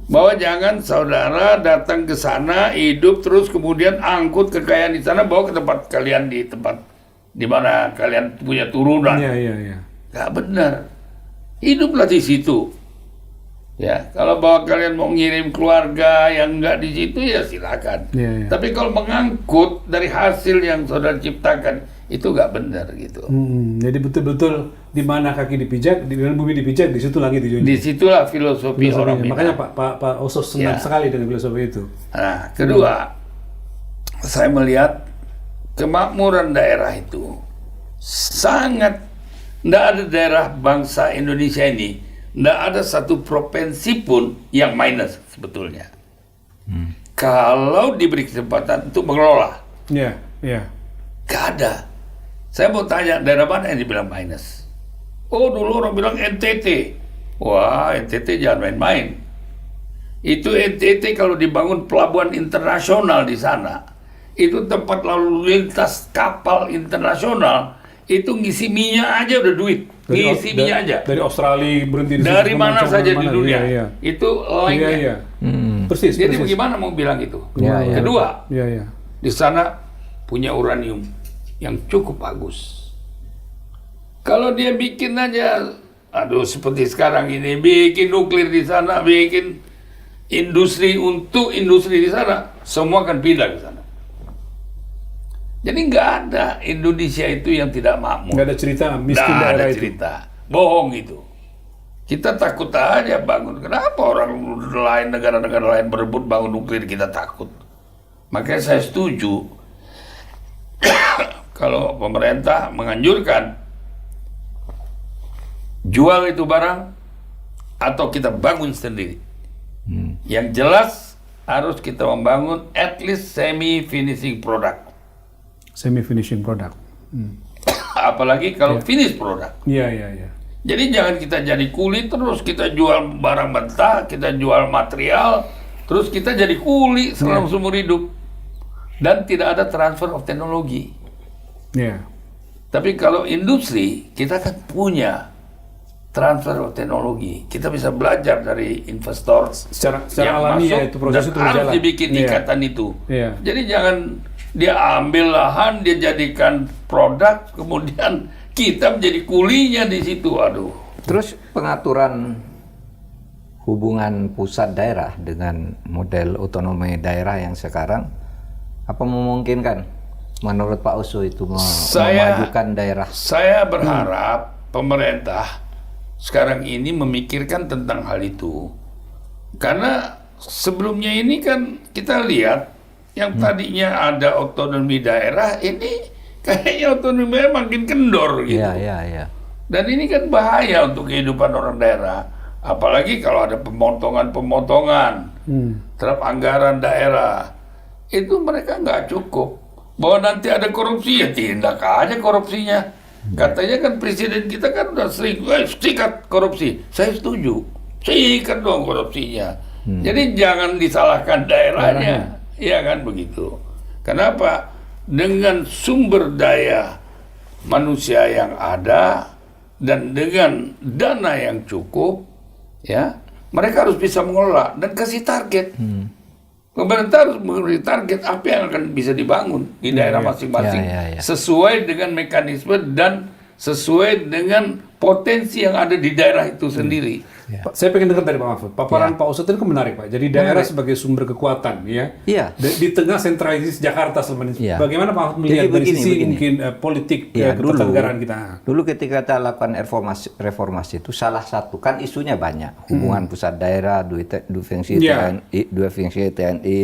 Bahwa jangan saudara datang ke sana, hidup terus kemudian angkut kekayaan di sana, bawa ke tempat kalian di tempat di mana kalian punya turunan. Iya. Gak benar. Hiduplah di situ. Ya, kalau bahwa kalian mau ngirim keluarga yang nggak di situ ya silakan. Iya. Tapi kalau mengangkut dari hasil yang saudara ciptakan itu nggak benar gitu. Jadi betul-betul di mana kaki dipijak, di mana bumi dipijak, di situ lagi dijunjung. Disitulah filosofi orang Minang. Makanya Pak Oso senang Ya. sekali dengan filosofi itu. Nah, kedua, saya melihat kemakmuran daerah itu sangat, tidak ada daerah bangsa Indonesia ini, tidak ada satu provinsi pun yang minus sebetulnya. Kalau diberi kesempatan untuk mengelola, Iya. gak ada. Saya mau tanya, daerah mana yang dibilang minus? Oh, dulu orang bilang NTT. Wah, NTT jangan main-main. Itu NTT kalau dibangun pelabuhan internasional di sana, itu tempat lalu lintas kapal internasional, itu ngisi minyak aja udah duit. Ngisi minyak aja. Dari Australia berhenti di Dari situ, mana macam saja di mana. dunia. Iya, iya. Itu Iya, lainnya. iya. Hmm. Persis, Jadi persis. bagaimana mau bilang itu? Iya, iya. Kedua, Iya, iya. di sana punya uranium yang cukup bagus. Kalau dia bikin aja, aduh seperti sekarang ini, bikin nuklir di sana, bikin industri untuk industri di sana, semua akan pindah ke sana. Jadi nggak ada Indonesia itu yang tidak makmur. Nggak ada cerita miskin Nggak daerah ada itu. cerita, bohong itu. Kita takut aja bangun. Kenapa orang lain, negara-negara lain berebut bangun nuklir, kita takut. Makanya saya setuju kalau pemerintah menganjurkan jual itu barang atau kita bangun sendiri. Yang jelas harus kita membangun at least semi finishing product. Semi finishing product. Apalagi kalau finish product. Iya, iya, iya. Jadi jangan kita jadi kuli terus kita jual barang mentah, kita jual material, terus kita jadi kuli selama seumur hidup. Dan tidak ada transfer of teknologi. Iya. Tapi kalau industri, kita kan punya transfer of teknologi. Kita bisa belajar dari investor Secara yang alami masuk ya itu proses dan itu harus berjalan. dibikin Iya. ikatan itu. Iya. Jadi jangan dia ambil lahan, dia jadikan produk, kemudian kita menjadi kulinya di situ. Aduh. Terus pengaturan hubungan pusat daerah dengan model otonomi daerah yang sekarang, apa memungkinkan menurut Pak Oso itu memajukan daerah? Saya berharap pemerintah sekarang ini memikirkan tentang hal itu. Karena sebelumnya ini kan kita lihat yang tadinya ada otonomi daerah, ini kayaknya otonomi daerah makin kendor gitu. Iya, iya, iya. Dan ini kan bahaya untuk kehidupan orang daerah. Apalagi kalau ada pemotongan-pemotongan terhadap anggaran daerah. Itu mereka nggak cukup. Bahwa nanti ada korupsi, ya tindak aja korupsinya. Katanya kan presiden kita kan udah sering, sikat korupsi. Saya setuju. Sikat dong korupsinya. Jadi jangan disalahkan daerahnya. Iya kan begitu. Kenapa? Dengan sumber daya manusia yang ada dan dengan dana yang cukup, ya mereka harus bisa mengelola dan kasih target. Pemerintah harus memberi target apa yang akan bisa dibangun di daerah masing-masing sesuai dengan mekanisme dan sesuai dengan potensi yang ada di daerah itu sendiri. Pak, saya pengen dengar dari Pak Mahfud. Paparan Pak Oso itu kan menarik, Pak. Jadi daerah sebagai sumber kekuatan, ya. Iya. Di tengah sentralisasi Jakarta selama ini. Iya. Bagaimana Pak Mahfud melihat Jadi dari begini, sisi begini. mungkin politik Ya, ketatanegaraan kita? dulu ketika kita lakukan reformasi itu salah satu kan isunya banyak, hubungan pusat daerah, dua fungsi TNI,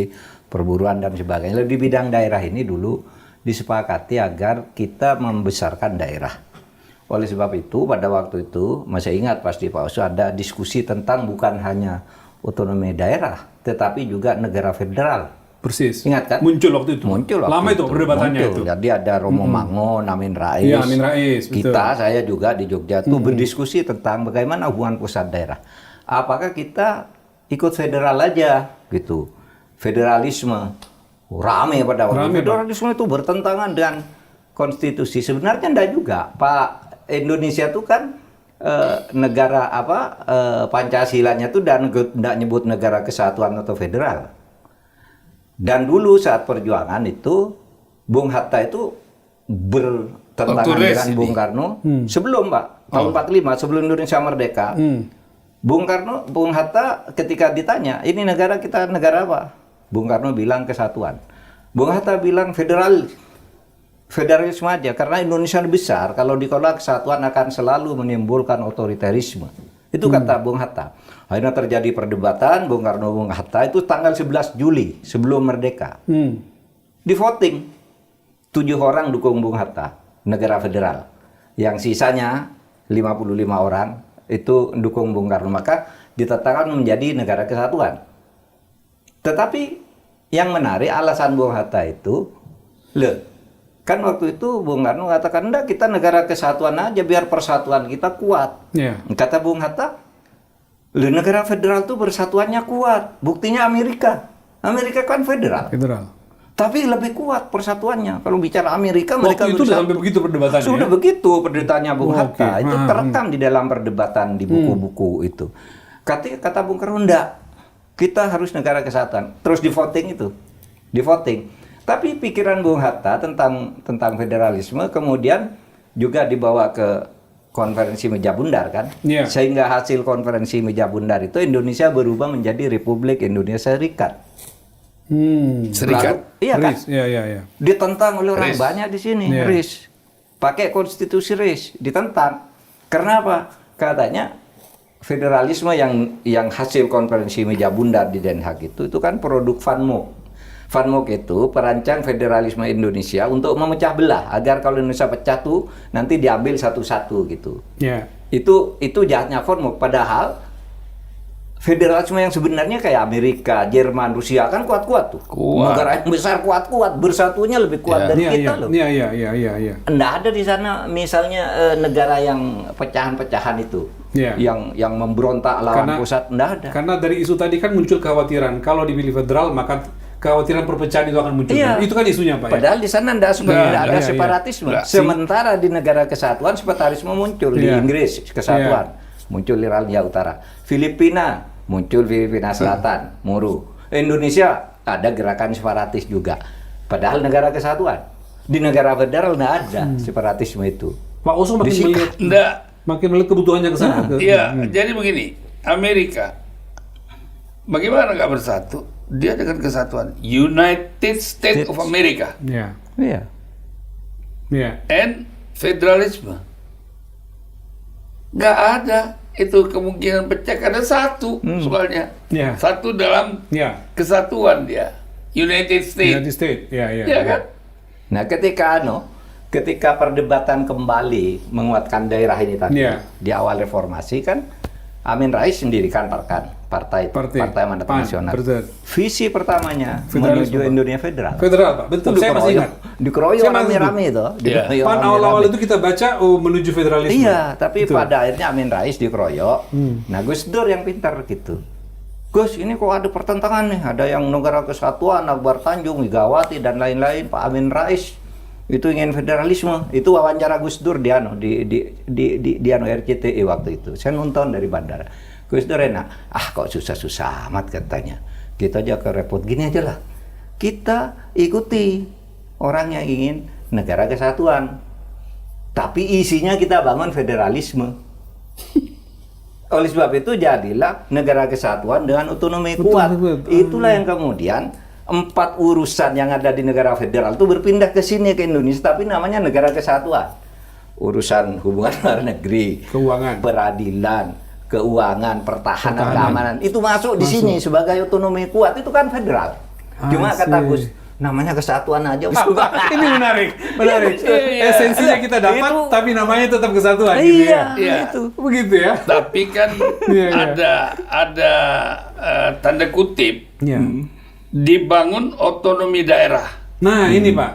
perburuan dan sebagainya. Di bidang daerah ini dulu disepakati agar kita membesarkan daerah. Oleh sebab itu pada waktu itu masih ingat pasti Pak Oso ada diskusi tentang bukan hanya otonomi daerah tetapi juga negara federal. Persis. Ingat kan? Muncul waktu itu. Muncul waktu Lama itu perdebatannya muncul. itu. Jadi ada Romo Mangun, Amin Rais. Iya, Amin Rais, betul. Kita, saya juga di Jogja tuh berdiskusi tentang bagaimana hubungan pusat daerah. Apakah kita ikut federal aja gitu? Federalisme. Rame pada waktu itu. Federalisme itu bertentangan dengan konstitusi. Sebenarnya enggak juga. Pak Indonesia tuh kan negara apa Pancasilanya tuh dan enggak nyebut negara kesatuan atau federal. Dan dulu saat perjuangan itu Bung Hatta itu bertentangan dengan Bung Karno sebelum Pak tahun 45 sebelum Indonesia merdeka. Bung Hatta ketika ditanya, ini negara kita negara apa? Bung Karno bilang kesatuan. Bung Hatta bilang federalisme aja karena Indonesia besar, kalau dikelola kesatuan akan selalu menimbulkan otoritarisme. Itu kata Bung Hatta. Akhirnya terjadi perdebatan Bung Karno Bung Hatta itu tanggal 11 Juli sebelum merdeka. Di voting 7 orang dukung Bung Hatta, negara federal. Yang sisanya 55 orang itu dukung Bung Karno, maka ditetapkan menjadi negara kesatuan. Tetapi yang menarik alasan Bung Hatta itu, Kan waktu itu Bung Karno katakan, enggak, kita negara kesatuan aja biar persatuan kita kuat. Ya. Kata Bung Hatta, "Loh, negara federal tuh bersatuannya kuat. Buktinya Amerika. Amerika kan federal. Federal. Tapi lebih kuat persatuannya. Kalau bicara Amerika, mereka Waktu itu udah bersatu. sampai begitu perdebatannya. Sudah ya? begitu perdebatannya Bung Oh, Hatta. oke. Itu terekam di dalam perdebatan di buku-buku itu. Kata Bung Karno, enggak. Kita harus negara kesatuan. Terus di voting itu. Di voting. Tapi pikiran Bung Hatta tentang federalisme kemudian juga dibawa ke konferensi meja bundar kan. Iya. Sehingga hasil konferensi meja bundar itu Indonesia berubah menjadi Republik Indonesia Serikat. Serikat. Lalu, iya kan? RIS. Ya. Ditentang oleh orang RIS. banyak di sini, Iya. RIS. Pakai konstitusi RIS, ditentang. Karena apa? Katanya federalisme yang hasil konferensi meja bundar di Den Haag itu kan produk Van Mook. Van Mook itu perancang federalisme Indonesia untuk memecah belah agar kalau Indonesia pecah tuh nanti diambil satu-satu gitu. Ya. Itu jahatnya Van Mook. Padahal federalisme yang sebenarnya kayak Amerika, Jerman, Rusia kan kuat-kuat tuh. Kuat. Negara yang besar kuat-kuat, bersatunya lebih kuat dari kita loh. Iya. Nggak ada di sana misalnya negara yang pecahan-pecahan itu, Iya. yang memberontak lawan pusat, nggak ada. Karena dari isu tadi kan muncul kekhawatiran kalau dipilih federal maka kekhawatiran perpecahan itu akan muncul. Iya. Itu kan isunya Pak. Padahal di sana nggak ada iya. separatisme. Nggak. Sementara di negara kesatuan separatisme muncul di Iya. Inggris kesatuan, muncul di Irlandia Utara, Filipina muncul Filipina Selatan, Muru. Indonesia ada gerakan separatis juga. Padahal negara kesatuan. Di negara federal nggak ada separatisme itu. Pak Oso makin Disikat. melihat Enggak. kebutuhannya ke sana. Iya, jadi begini, Amerika bagaimana nggak bersatu? Dia dengan kesatuan United States of America Iya. Iya. Iya. and federalisme. Nggak ada itu kemungkinan pecah karena satu soalnya. Iya. Satu dalam Iya. kesatuan dia. United States. United States. Iya. Ya kan? Nah, ketika perdebatan kembali menguatkan daerah ini tadi Iya. di awal reformasi kan Amin Rais mendirikan partai Amanat PAN, Nasional. betul. Visi pertamanya Federalisme, menuju Pak. Indonesia federal. Federal Pak. Betul. Saya masih ingat. Dikeroyok Saya masih rame-rame itu. Iya. dikeroyok PAN rame-rame. awal-awal itu kita baca menuju federalisme. Iya, tapi Betul. pada akhirnya Amin Rais dikeroyok. Nah, Gus Dur yang pintar gitu. Gus, ini kok ada pertentangan nih. Ada yang negara kesatuan, Akbar Tanjung, Megawati dan lain-lain. Pak Amin Rais itu ingin federalisme. Itu wawancara Gus Dur di RCTI waktu itu. Saya nonton dari bandara. Gus Dur enak. Kok susah-susah amat katanya. Kita aja repot gini aja lah. Kita ikuti orang yang ingin negara kesatuan. Tapi isinya kita bangun federalisme. Oleh sebab itu jadilah negara kesatuan dengan otonomi kuat. betul. Itulah yang kemudian 4 urusan yang ada di negara federal itu berpindah ke sini ke Indonesia, tapi namanya negara kesatuan. Urusan hubungan luar negeri, Keuangan. peradilan, keuangan, pertahanan, keamanan itu masuk di sini sebagai otonomi kuat. Itu kan federal. Cuma kata Asik. Gus, namanya kesatuan aja. Ini menarik. Iya. Esensinya kita dapat, Itu- tapi namanya tetap kesatuan. gitu ya. Iya. itu. Begitu ya. Tapi kan Iya, iya. ada tanda kutip Iya. dibangun otonomi daerah. Nah, ini Pak.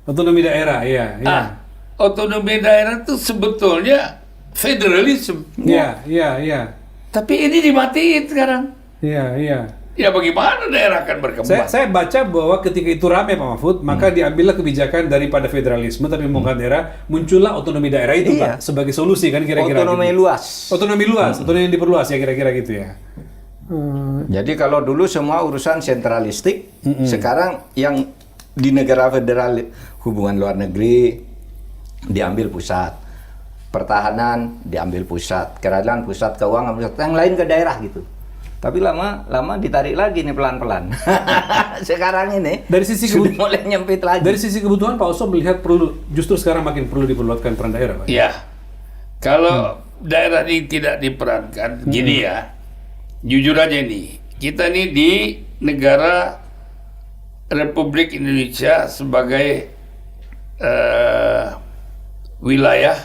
Otonomi daerah, iya. Iya. Otonomi daerah itu sebetulnya federalisme. Iya. Tapi ini dimatiin sekarang. Iya. Ya bagaimana daerah akan berkembang? Saya baca bahwa ketika itu ramai Pak Mahfud, maka diambillah kebijakan daripada federalisme tapi pembangunan daerah, muncullah otonomi daerah itu Iya. Pak sebagai solusi kan kira-kira. Otonomi gitu. luas. Otonomi luas, otonomi yang diperluas ya kira-kira gitu ya. Jadi kalau dulu semua urusan sentralistik, sekarang yang di negara federal hubungan luar negeri diambil pusat, pertahanan diambil pusat, kerajaan pusat, keuangan pusat, yang lain ke daerah gitu. Tapi lama ditarik lagi nih pelan-pelan. Sekarang ini Dari sisi sudah mulai nyempit lagi. Dari sisi kebutuhan Pak Oso melihat justru sekarang makin perlu diperluatkan peran daerah Pak. Ya, kalau daerah ini tidak diperankan, gini ya, jujur aja nih, kita nih di negara Republik Indonesia sebagai wilayah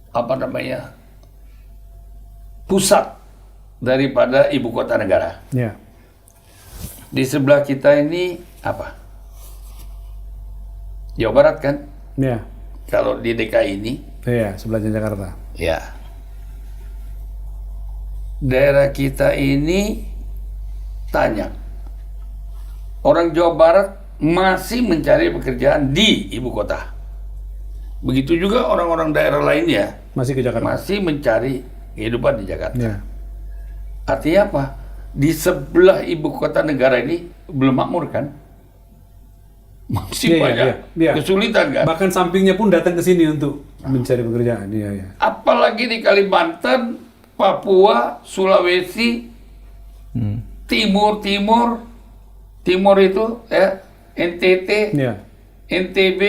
apa namanya pusat daripada ibu kota negara. Ya. Di sebelah kita ini apa? Jawa Barat kan? Ya. Kalau di DKI ini, Iya, sebelahnya Jakarta. ya. Daerah kita ini tanya, orang Jawa Barat masih mencari pekerjaan di ibu kota. Begitu juga orang-orang daerah lainnya Masih ke Jakarta. masih mencari kehidupan di Jakarta. Ya. Artinya apa? Di sebelah ibu kota negara ini belum makmur kan? Masih Iya, banyak iya. kesulitan kan? Bahkan sampingnya pun datang ke sini untuk mencari pekerjaan. Iya, iya. Apalagi di Kalimantan, Papua, Sulawesi, Timur itu ya, NTT, Iya. NTB,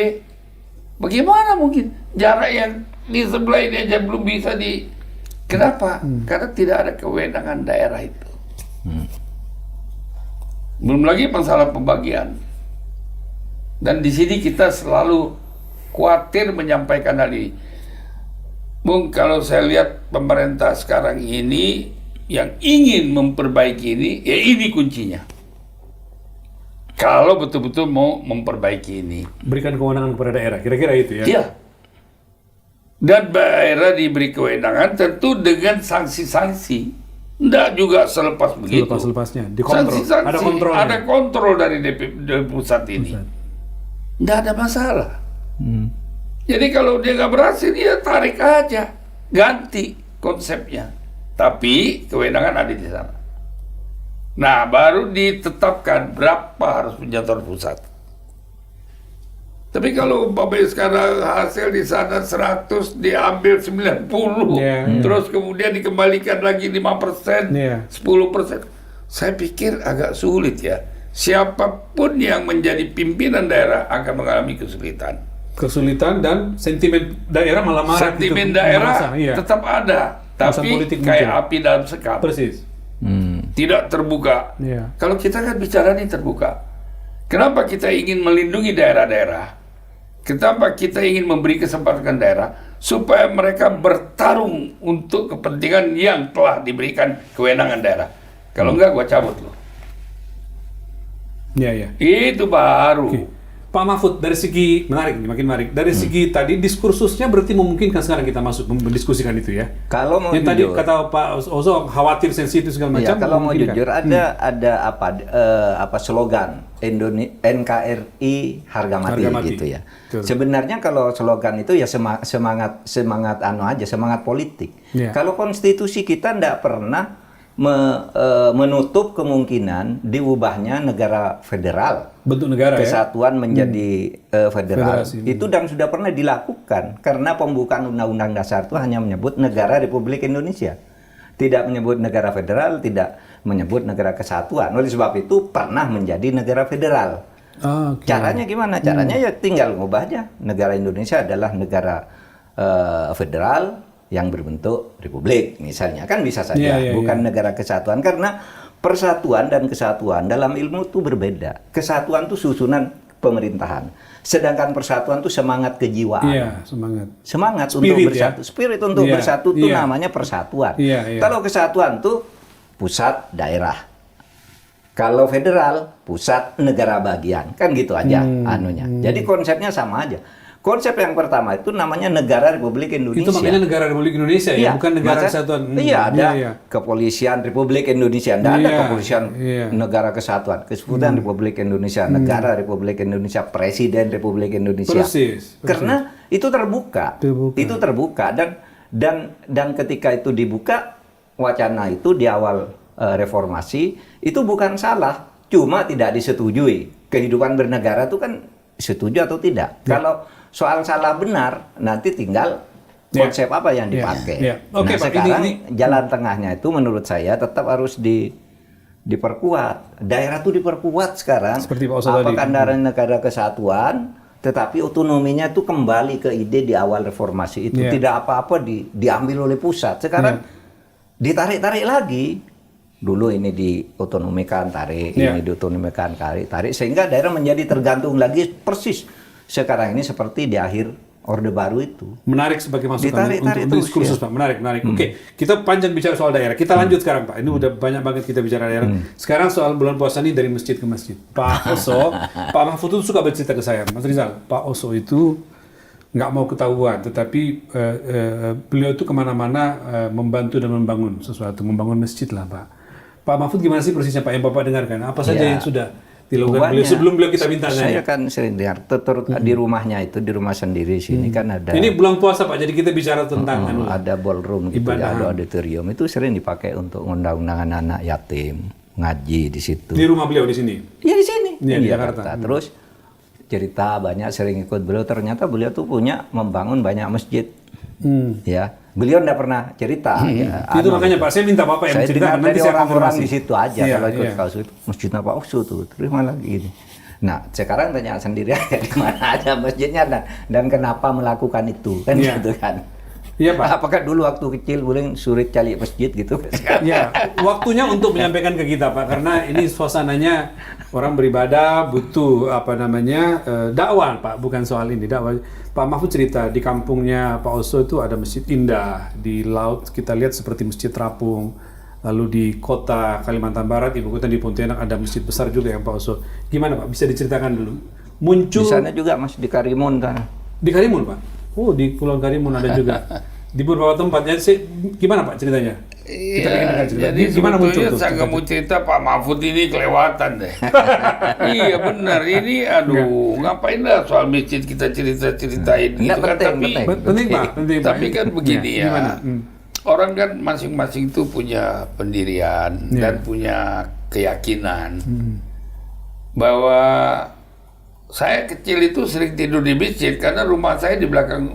bagaimana mungkin jarak yang di sebelah ini aja belum bisa di. Kenapa? Karena tidak ada kewenangan daerah itu. Belum lagi masalah pembagian. Dan di sini kita selalu khawatir menyampaikan hal ini. Bung, kalau saya lihat pemerintah sekarang ini yang ingin memperbaiki ini, ya ini kuncinya. Kalau betul-betul mau memperbaiki ini. Berikan kewenangan kepada daerah. Kira-kira itu ya. Iya. Dan daerah diberi kewenangan tentu dengan sanksi-sanksi. Tidak juga selepas begitu. Selepas-lepasnya. Dikontrol. Sanksi-sanksi, Ada kontrolnya. ada kontrol dari dari pusat ini. Tidak ada masalah. Jadi kalau dia nggak berhasil, dia tarik aja. Ganti konsepnya. Tapi kewenangan ada di sana. Nah, baru ditetapkan berapa harus menjatuhkan pusat. Tapi kalau umpamanya sekarang hasil di sana 100 diambil 90, terus kemudian dikembalikan lagi 5%, 10%. Saya pikir agak sulit ya. Siapapun yang menjadi pimpinan daerah akan mengalami kesulitan. Kesulitan dan sentimen daerah malah marah. Sentimen gitu. daerah Merasa, iya. tetap ada, Urusan tapi politik kayak muncul. api dalam sekam. Persis. Tidak terbuka. Iya. Kalau kita kan bicara ini terbuka. Kenapa kita ingin melindungi daerah-daerah? Kenapa kita ingin memberi kesempatan daerah supaya mereka bertarung untuk kepentingan yang telah diberikan kewenangan daerah. Kalau enggak, gua cabut loh. Iya, iya. Itu baru. Oke. Pak Mahfud, dari segi menarik, ini makin menarik. Dari segi tadi diskursusnya berarti memungkinkan sekarang kita masuk mendiskusikan itu ya. Kalau mau Yang tadi jujur, kata Pak Oso khawatir sensitif segala ya, macam. kalau mau memungkinkan. jujur ada apa slogan NKRI harga mati, Harga mati. gitu ya. Betul. Sebenarnya kalau slogan itu ya semangat anu aja, semangat politik. Ya. Kalau konstitusi kita tidak pernah menutup kemungkinan diubahnya negara federal. Bentuk negara ya. Kesatuan menjadi federal. Federasi. Itu dan sudah pernah dilakukan karena pembukaan Undang-Undang Dasar itu hanya menyebut negara Republik Indonesia. Tidak menyebut negara federal, tidak menyebut negara kesatuan. Oleh sebab itu pernah menjadi negara federal. Oke. Caranya gimana? Caranya ya tinggal ngubah aja. Negara Indonesia adalah negara federal yang berbentuk republik misalnya, kan bisa saja. Bukan negara kesatuan, karena persatuan dan kesatuan dalam ilmu itu berbeda. Kesatuan itu susunan pemerintahan, sedangkan persatuan itu semangat kejiwaan. Iya, semangat. Spirit untuk bersatu. Spirit untuk bersatu itu namanya persatuan. Iya. Kalau kesatuan itu pusat daerah. Kalau federal, pusat negara bagian. Kan gitu aja anunya. Jadi konsepnya sama aja. Konsep yang pertama itu namanya Negara Republik Indonesia. Itu makanya Negara Republik Indonesia ya, bukan Negara Kesatuan. Iya, ada Kepolisian Republik Indonesia. Tidak ada Kepolisian Negara Kesatuan. Kesatuan Republik Indonesia, Negara Republik Indonesia, Presiden Republik Indonesia. Persis. Karena itu terbuka. Itu terbuka dan ketika itu dibuka, wacana itu di awal reformasi itu bukan salah, cuma tidak disetujui. Kehidupan bernegara itu kan setuju atau tidak. Kalau soal salah benar, nanti tinggal konsep apa yang dipakai. Oke, Nah, Pak, sekarang ini jalan tengahnya itu menurut saya tetap harus diperkuat. Daerah itu diperkuat sekarang. Seperti Pak Oso tadi. Apakah dari negara kesatuan, tetapi otonominya itu kembali ke ide di awal reformasi itu. Tidak apa-apa diambil oleh pusat. Sekarang ditarik-tarik lagi. Dulu ini diotonomikan, tarik, ini diotonomikan, tarik, sehingga daerah menjadi tergantung lagi persis. Sekarang ini seperti di akhir Orde Baru itu. Menarik sebagai masukan Ditarik untuk terus, diskursus ya. Pak, menarik. Oke, kita panjang bicara soal daerah. Kita lanjut sekarang Pak. Ini udah banyak banget kita bicara daerah. Sekarang soal bulan puasa ini dari masjid ke masjid. Pak Oso, Pak Mahfud itu suka bercerita ke saya, Mas Rizal. Pak Oso itu nggak mau ketahuan, tetapi beliau itu kemana-mana membantu dan membangun sesuatu, membangun masjid lah Pak. Pak Mahfud gimana sih persisnya Pak yang Bapak dengarkan? Apa saja Ya. yang sudah dilakukan Banyak. beliau sebelum beliau kita minta Saya kan sering dengar di rumahnya itu, di rumah sendiri sini kan ada Ini bulan puasa Pak, jadi kita bicara tentang ada ballroom gitu ya, ada auditorium itu sering dipakai untuk undang-undangan anak yatim ngaji di situ. di rumah beliau di sini. Ya di sini Iya, di Jakarta. Jakarta. Terus cerita banyak sering ikut beliau, ternyata beliau tuh punya membangun banyak masjid. Ya, beliau enggak pernah cerita. Ya, Itu makanya Pak, saya minta Bapak yang saya dengar menceritakan, nanti dari saya orang-orang konfirmasi. di situ aja Iya, kalau ikut iya. kasus itu masjidnya Pak Oso tuh terima lagi gini. Nah sekarang tanya sendiri aja di mana ada masjidnya dan kenapa melakukan itu kan Iya. gitu kan. Iya Pak. Apakah dulu waktu kecil boleh sulit cari masjid gitu? Ya, waktunya untuk menyampaikan ke kita Pak, karena ini suasananya orang beribadah butuh dakwah Pak, bukan soal ini dakwah. Pak Mahfud cerita di kampungnya Pak Oso itu ada masjid indah, di laut kita lihat seperti Masjid Terapung. Lalu di kota Kalimantan Barat, ibu kota di Pontianak ada masjid besar juga yang Pak Oso. Gimana Pak? Bisa diceritakan dulu. Muncul Di sana juga Mas di Karimun kan. di Karimun Pak. Oh, di Pulau Karimun ada juga. Di beberapa tempatnya sih gimana Pak ceritanya? Kita pengen dengar cerita. Jadi Gimana muncul sebetulnya tuh? saya nggak mau cerita Pak Mahfud ini kelewatan deh. Iya benar, ini aduh ngapain lah soal masjid kita cerita-ceritain gitu Nggak, kan. penting, Tapi penting. Penting Pak, penting Pak. tapi kan begini ya. Gimana? Orang kan masing-masing itu punya pendirian dan punya keyakinan bahwa saya kecil itu sering tidur di masjid karena rumah saya di belakang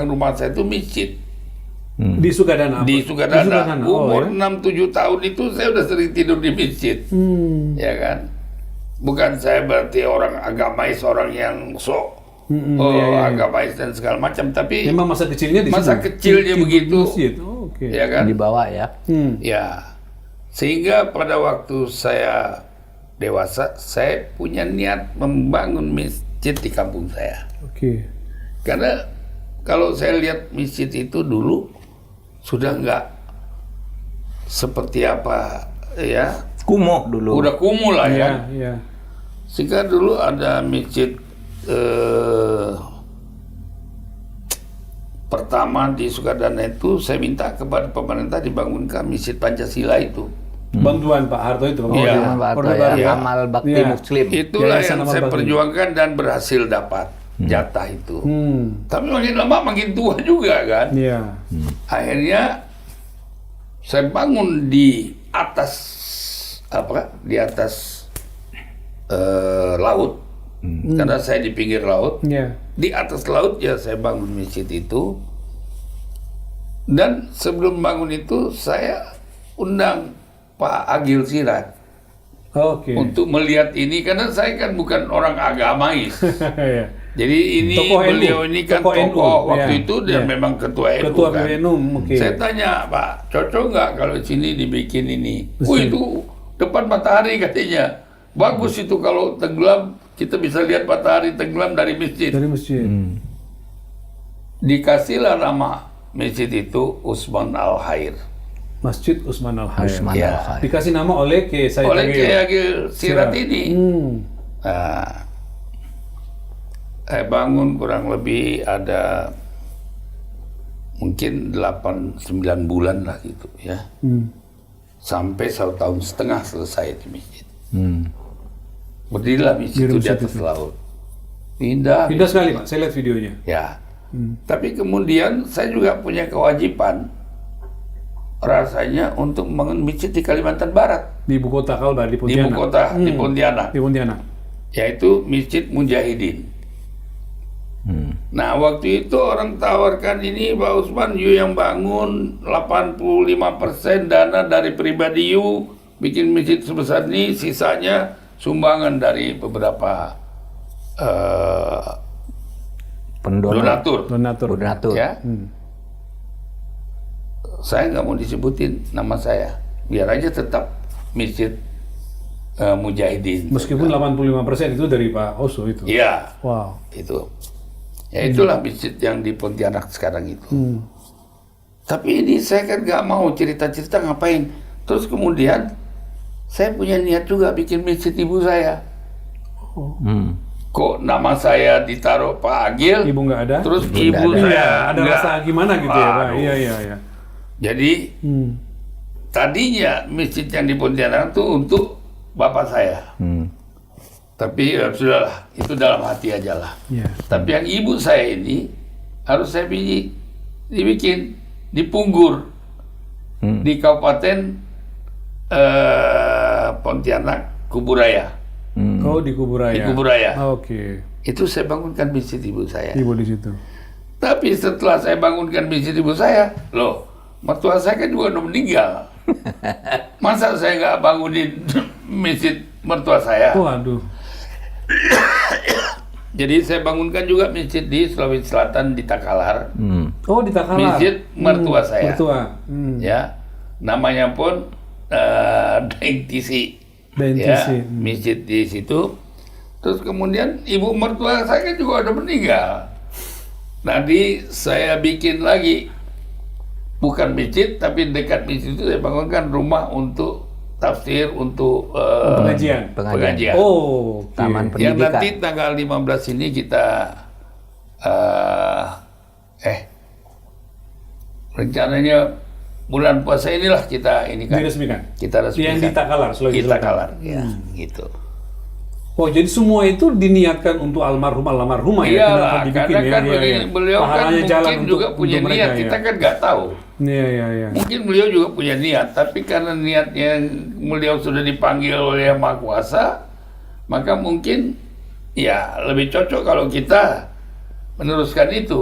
rumah saya itu masjid. Di Sugadana. Di Sugadana. Oh, Umur ya? 6-7 tahun itu saya udah sering tidur di masjid. Ya kan? Bukan saya berarti orang agamais, orang yang sok agamais dan segala macam, tapi Memang masa kecilnya di masa situ? kecilnya Tidur di begitu. masjid. Oh, oke. Ya kan? Dibawa ya. Ya. Sehingga pada waktu saya dewasa, saya punya niat membangun masjid di kampung saya. Oke. Karena kalau saya lihat masjid itu dulu sudah nggak seperti apa ya, Kumuh dulu. udah kumuh lah ya. Iya. Sehingga dulu ada masjid pertama di Sugadana itu saya minta kepada pemerintah dibangunkan masjid Pancasila itu. Bantuan Pak Harto itu. Iya. Zaman Pak Harto Orde ya, Baru ya. amal bakti Iya. muslim. Itulah Yayasan yang Amal saya Bakti. perjuangkan dan berhasil dapat jatah itu. Tapi makin lama makin tua juga kan. Iya. Akhirnya saya bangun di atas di atas laut. Karena saya di pinggir laut. Iya. Di atas laut ya saya bangun masjid itu. Dan sebelum bangun itu saya undang Pak Agil Sirat Oke. untuk melihat ini karena saya kan bukan orang agamais. Iya. Jadi ini Tokoh NU. beliau ini kan Tokoh NU, tokoh waktu ya. itu dia Ya. memang ketua NU Ketua kan. PBNU, oke. Saya tanya Pak, cocok nggak kalau sini dibikin ini? Betul. Itu depan matahari katanya. Bagus itu kalau tenggelam kita bisa lihat matahari tenggelam dari masjid. Dari masjid. Dikasihlah nama masjid itu Usman Al Khair. Masjid Usman Al Khair. Usman Ya. Al Khair. Dikasih nama oleh Kiai Said Oleh Agil. Kiai Agil Sirat ini. Nah, saya bangun kurang lebih ada mungkin 8-9 bulan lah gitu ya. Sampai 1,5 tahun selesai di masjid. Berdirilah masjid itu di atas laut. Indah. Indah sekali Pak, saya lihat videonya. Ya. Tapi kemudian saya juga punya kewajiban rasanya untuk membangun masjid di Kalimantan Barat. Di ibu kota Kalbar, di Di Pontianak. ibu kota, di Pontianak. Di Pontianak. Yaitu Masjid Mujahidin. Nah waktu itu orang tawarkan ini Pak Usman, you yang bangun 85% dana dari pribadi you bikin masjid sebesar ini, sisanya sumbangan dari beberapa donatur. Donatur. Ya, saya nggak mau disebutin nama saya, biar aja tetap Masjid Mujahidin. Meskipun 85% itu dari Pak Oso itu. Iya. Wow. Itu. Ya itulah masjid yang di Pontianak sekarang itu. Tapi ini saya kan nggak mau cerita-cerita ngapain. Terus kemudian saya punya niat juga bikin masjid ibu saya. Kok nama saya ditaruh Pak Agil, Ibu nggak ada? terus Ibu ibu nggak ada. saya Ada nggak. rasa gimana gitu ya Pak? Aduh. Iya. Jadi tadinya masjid yang di Pontianak itu untuk bapak saya. Tapi ya sudahlah, itu dalam hati aja lah. Iya. Tapi yang ibu saya ini harus saya dibikin di Punggur, di Kabupaten Pontianak, Kuburaya. Oh di Kuburaya. Di Kuburaya. Oke. Itu saya bangunkan masjid ibu saya. Ibu di situ. Tapi setelah saya bangunkan masjid ibu saya, loh, mertua saya kan juga udah meninggal. Masa saya nggak bangunin masjid mertua saya? Waduh. Jadi saya bangunkan juga masjid di Sulawesi Selatan di Takalar. Oh di Takalar. Masjid mertua saya. Mertua. Ya, namanya pun Daeng Tisi. Daeng Ya, Tisi. masjid di situ. Terus kemudian ibu mertua saya kan juga udah meninggal. Nanti saya bikin lagi, bukan masjid tapi dekat masjid itu saya bangunkan rumah untuk tafsir, untuk Pengajian. pengajian. Oh. oke. Taman Yang pendidikan. nanti tanggal 15 ini kita rencananya bulan puasa inilah kita ini kan Diresmikan. kita resmikan. Yang di Takalar, Sulawesi Di Selatan. Takalar, ya, gitu. Oh jadi semua itu diniatkan untuk almarhumah ya? Iyalah, Kenapa dibikin karena ya? kan Iya, begini, iya. beliau kan Pahalanya jalan mungkin juga punya untuk niat, mereka, kita ya. kan nggak tahu. Iya. Mungkin beliau juga punya niat, tapi karena niatnya beliau sudah dipanggil oleh Yang Maha Kuasa, maka mungkin ya lebih cocok kalau kita meneruskan itu.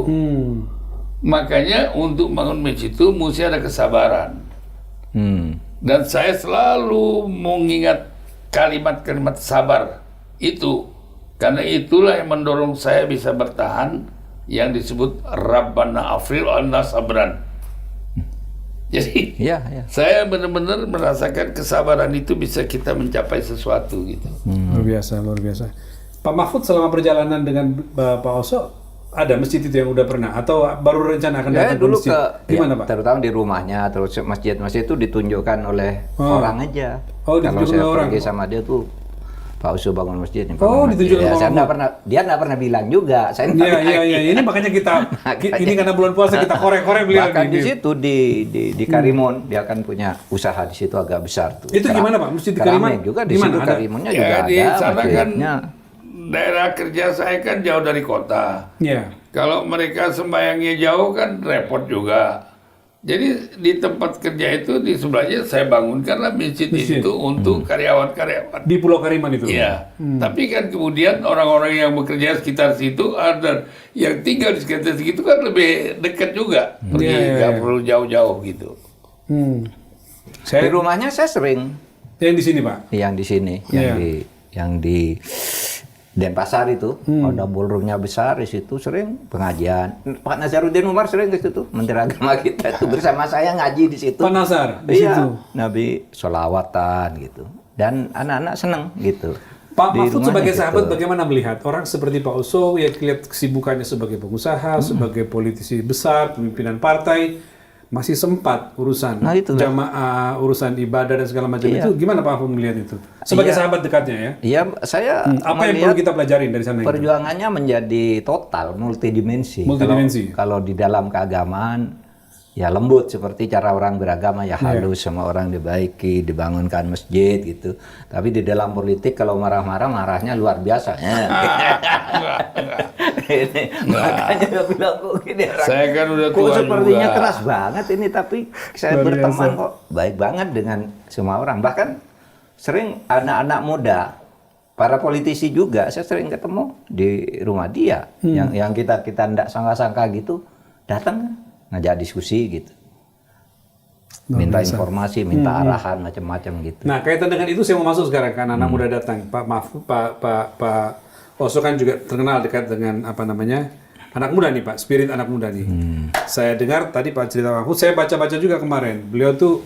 Makanya untuk bangun masjid itu mesti ada kesabaran. Dan saya selalu mengingat kalimat-kalimat sabar itu. Karena itulah yang mendorong saya bisa bertahan, yang disebut Rabbana Afril anna sabran. Jadi Iya. saya benar-benar merasakan kesabaran itu bisa kita mencapai sesuatu gitu. Luar biasa. Pak Mahfud selama perjalanan dengan Pak Oso, ada masjid itu yang udah pernah? Atau baru rencana akan Ya datang ke dulu masjid? Gimana Pak? terutama di rumahnya, terus masjid-masjid itu ditunjukkan oleh orang aja. Oh, Kalau ditunjuk saya oleh orang. pergi sama dia tuh, Pak Uso bangun masjid. nih, Oh, bangun ditunjuk masjid. oleh Saya Pak nggak pernah, dia nggak pernah bilang juga. Saya nggak bilang. Iya. Ini makanya kita, ini karena bulan puasa kita korek-korek beliau. Bahkan nih. di situ di Karimun dia kan punya usaha di situ agak besar tuh. Itu gimana Pak? Masjid di Karimun? Keramik juga di Gimana? situ Ada? Karimunnya Ya juga di ada sana kan masjidnya. daerah kerja saya kan jauh dari kota. Iya. Kalau mereka sembayangnya jauh kan repot juga. Jadi di tempat kerja itu di sebelahnya saya bangunkanlah masjid di Masjid. situ untuk karyawan-karyawan. Di Pulau Karimun itu? Iya. Tapi kan kemudian orang-orang yang bekerja sekitar situ ada yang tinggal di sekitar situ kan lebih dekat juga. Pergi Iya. nggak perlu jauh-jauh gitu. Di Saya, rumahnya saya sering yang di sini Pak? yang di sini, Iya. yang di Denpasar itu, ada ballroomnya besar di situ sering pengajian. Pak Nazaruddin Umar sering ke situ, Menteri Agama kita itu bersama saya ngaji di situ. Pak Nazar di Iya, situ? Nabi sholawatan gitu. Dan anak-anak seneng gitu. Pak Di Mahfud rumahnya sebagai gitu. sahabat bagaimana melihat orang seperti Pak Oso yang lihat kesibukannya sebagai pengusaha, sebagai politisi besar, pemimpinan partai, masih sempat urusan Nah, itulah. jamaah, urusan ibadah dan segala macam Iya. itu. Gimana Pak Mahfud melihat itu? Sebagai Iya. sahabat dekatnya ya. Iya, saya Apa yang perlu kita pelajarin dari sana itu? perjuangannya menjadi total, multidimensi. Multidimensi. Kalau di dalam keagamaan, ya lembut seperti cara orang beragama, ya Iya. halus, sama orang dibaiki, dibangunkan masjid gitu. Tapi di dalam politik kalau marah-marah, marahnya luar biasa. Ini, makanya dia bilang kok gini orang. Saya kan udah Kok tua sepertinya juga. keras banget ini, tapi saya Luar berteman biasa. kok baik banget dengan semua orang. Bahkan sering anak-anak muda, para politisi juga, saya sering ketemu di rumah dia, yang kita ndak sangka-sangka gitu, datang ngajak diskusi gitu, minta informasi, minta arahan macam-macam gitu. Nah, kaitan dengan itu saya mau masuk sekarang kan anak muda datang. Pak Mahfud, Pak Oso kan juga terkenal dekat dengan apa namanya? Anak muda nih, Pak, spirit anak muda nih. Saya dengar tadi Pak cerita Mahfud, saya baca-baca juga kemarin. Beliau tuh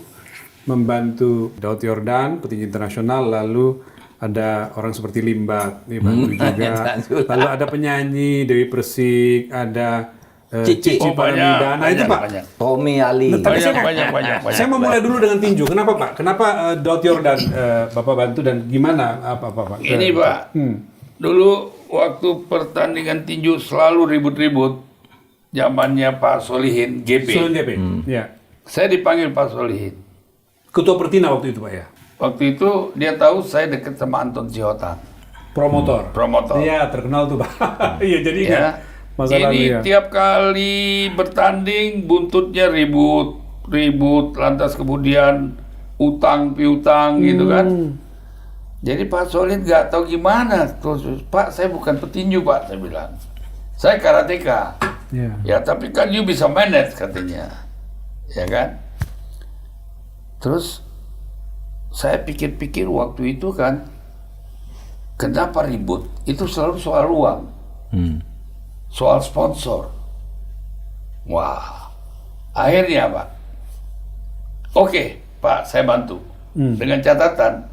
membantu Daud Yordan, petinggi internasional, lalu ada orang seperti Limbat, nih bantu juga. Lalu ada penyanyi Dewi Persik, ada Cici. Cici Paramida. Nah itu Pak. banyak. Tommy Ali. Banyak. Saya mau mulai dulu dengan tinju. Kenapa Pak? Kenapa Dotyor dan Bapak bantu dan gimana Pak? Ini Pak, dulu waktu pertandingan tinju selalu ribut-ribut, zamannya Pak Solihin GP. Sunan GP. Ya. Saya dipanggil Pak Solihin. Ketua Pertina waktu itu Pak ya. Waktu itu dia tahu saya dekat sama Anton Sihotang, Promotor. Iya terkenal tuh Pak. Iya jadi ya. masa lalu Ini ya. tiap kali bertanding buntutnya ribut, lantas kemudian utang piutang gitu kan. Jadi Pak Solihin nggak tahu gimana. Terus Pak, saya bukan petinju Pak, saya bilang. Saya karateka. Iya. Ya tapi kan you bisa manage katanya, ya kan? Terus saya pikir-pikir waktu itu kan, kenapa ribut? Itu selalu soal uang, soal sponsor. Wah, akhirnya Pak, oke Pak, saya bantu dengan catatan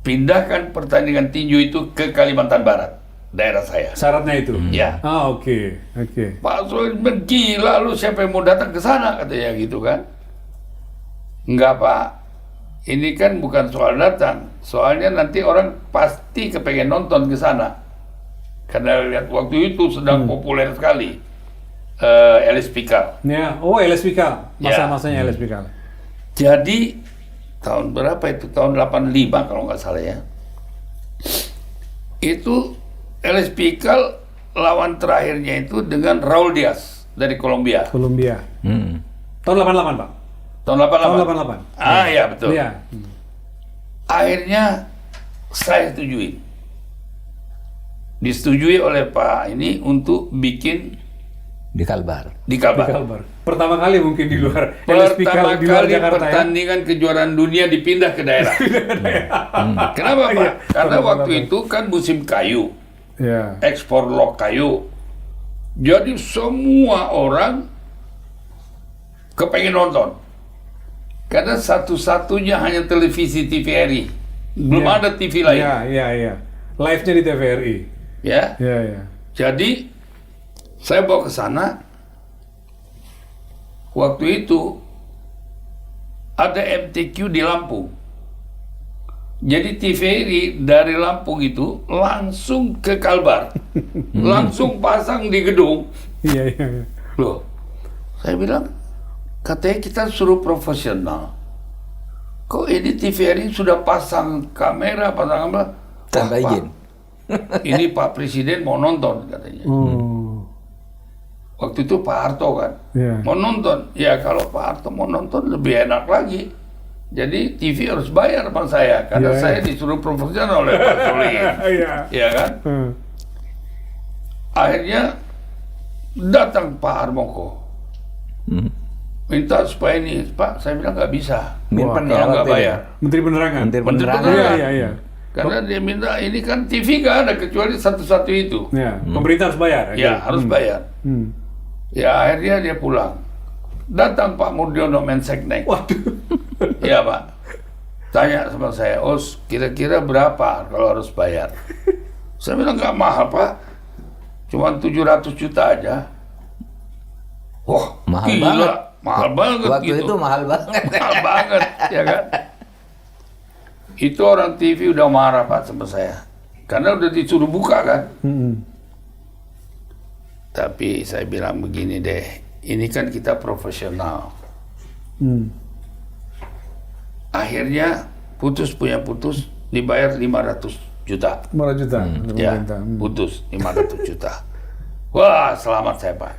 pindahkan pertandingan tinju itu ke Kalimantan Barat, daerah saya. Syaratnya itu. Ya. Oke. Pak Solihin gila lu, siapa yang mau datang ke sana katanya gitu kan. Enggak Pak, ini kan bukan soal datang, soalnya nanti orang pasti kepengen nonton ke sana. Karena lihat waktu itu sedang populer sekali Elis Pikal. Ya, LS Pikal. Masa-masanya LS Pikal. Jadi tahun berapa itu? Tahun 85 kalau nggak salah ya. Itu Elis Pikal lawan terakhirnya itu dengan Raul Diaz dari Kolombia. Kolombia. Tahun 88, Pak. Tahun 88. Tahun 88. Ah ya betul. Iya. Akhirnya saya setujui. Disetujui oleh Pak ini untuk bikin Di Kalbar. di Di Kalbar. Kalbar. Pertama kali mungkin di luar LS Pertama Pikal di luar kali Jakarta ya. pertandingan kejuaraan dunia dipindah ke daerah. Kenapa Pak? Iya, Karena kenapa, waktu kenapa? itu kan musim kayu, Ya. ekspor log kayu. Jadi semua orang kepengen nonton. Karena satu-satunya hanya televisi TVRI. Belum Iya. ada TV lain. Iya. Live-nya di TVRI. Ya. Iya. Jadi saya bawa ke sana. Waktu itu ada MTQ di Lampung. Jadi TVRI dari Lampung itu langsung ke Kalbar. Langsung pasang di gedung. Iya. Loh, saya bilang, katanya kita suruh profesional. Kok ini TVRI sudah pasang kamera, pasang apa? Tanpa Wah, Pak, izin. ini Pak Presiden mau nonton katanya. Waktu itu Pak Harto kan, Iya. mau nonton. Ya kalau Pak Harto mau nonton lebih enak lagi. Jadi TV harus bayar sama saya, karena Iya. saya disuruh profesional oleh Pak Solihin. Iya. Ya kan? Akhirnya datang Pak Harmoko. Minta supaya ini, Pak, saya bilang nggak bisa. Minpan Kalau ya nggak waktu itu. bayar. Menteri Penerangan. Menteri Menteri Penerangan. Penerangan. Iya. Karena dia minta, ini kan TV nggak ada kecuali satu-satu itu. Ya, pemerintah harus bayar. Ya, harus bayar. Ya, akhirnya dia pulang. Datang Pak Murdiono Menseknek. Waduh. Iya, Pak. Tanya sama saya, "Os, kira-kira berapa kalau harus bayar?" Saya bilang, nggak mahal, Pak. Cuma 700 juta aja. Wah, Mahal gila. banget. Mahal banget Waktu gitu. itu mahal banget. Mahal banget, ya kan? Itu orang TV udah marah Pak sama saya. Karena udah disuruh buka kan. Tapi saya bilang begini deh, ini kan kita profesional. Akhirnya putus dibayar 500 juta. 500 juta. Ya, Pemerintah. putus 500 juta. Wah, selamat saya Pak.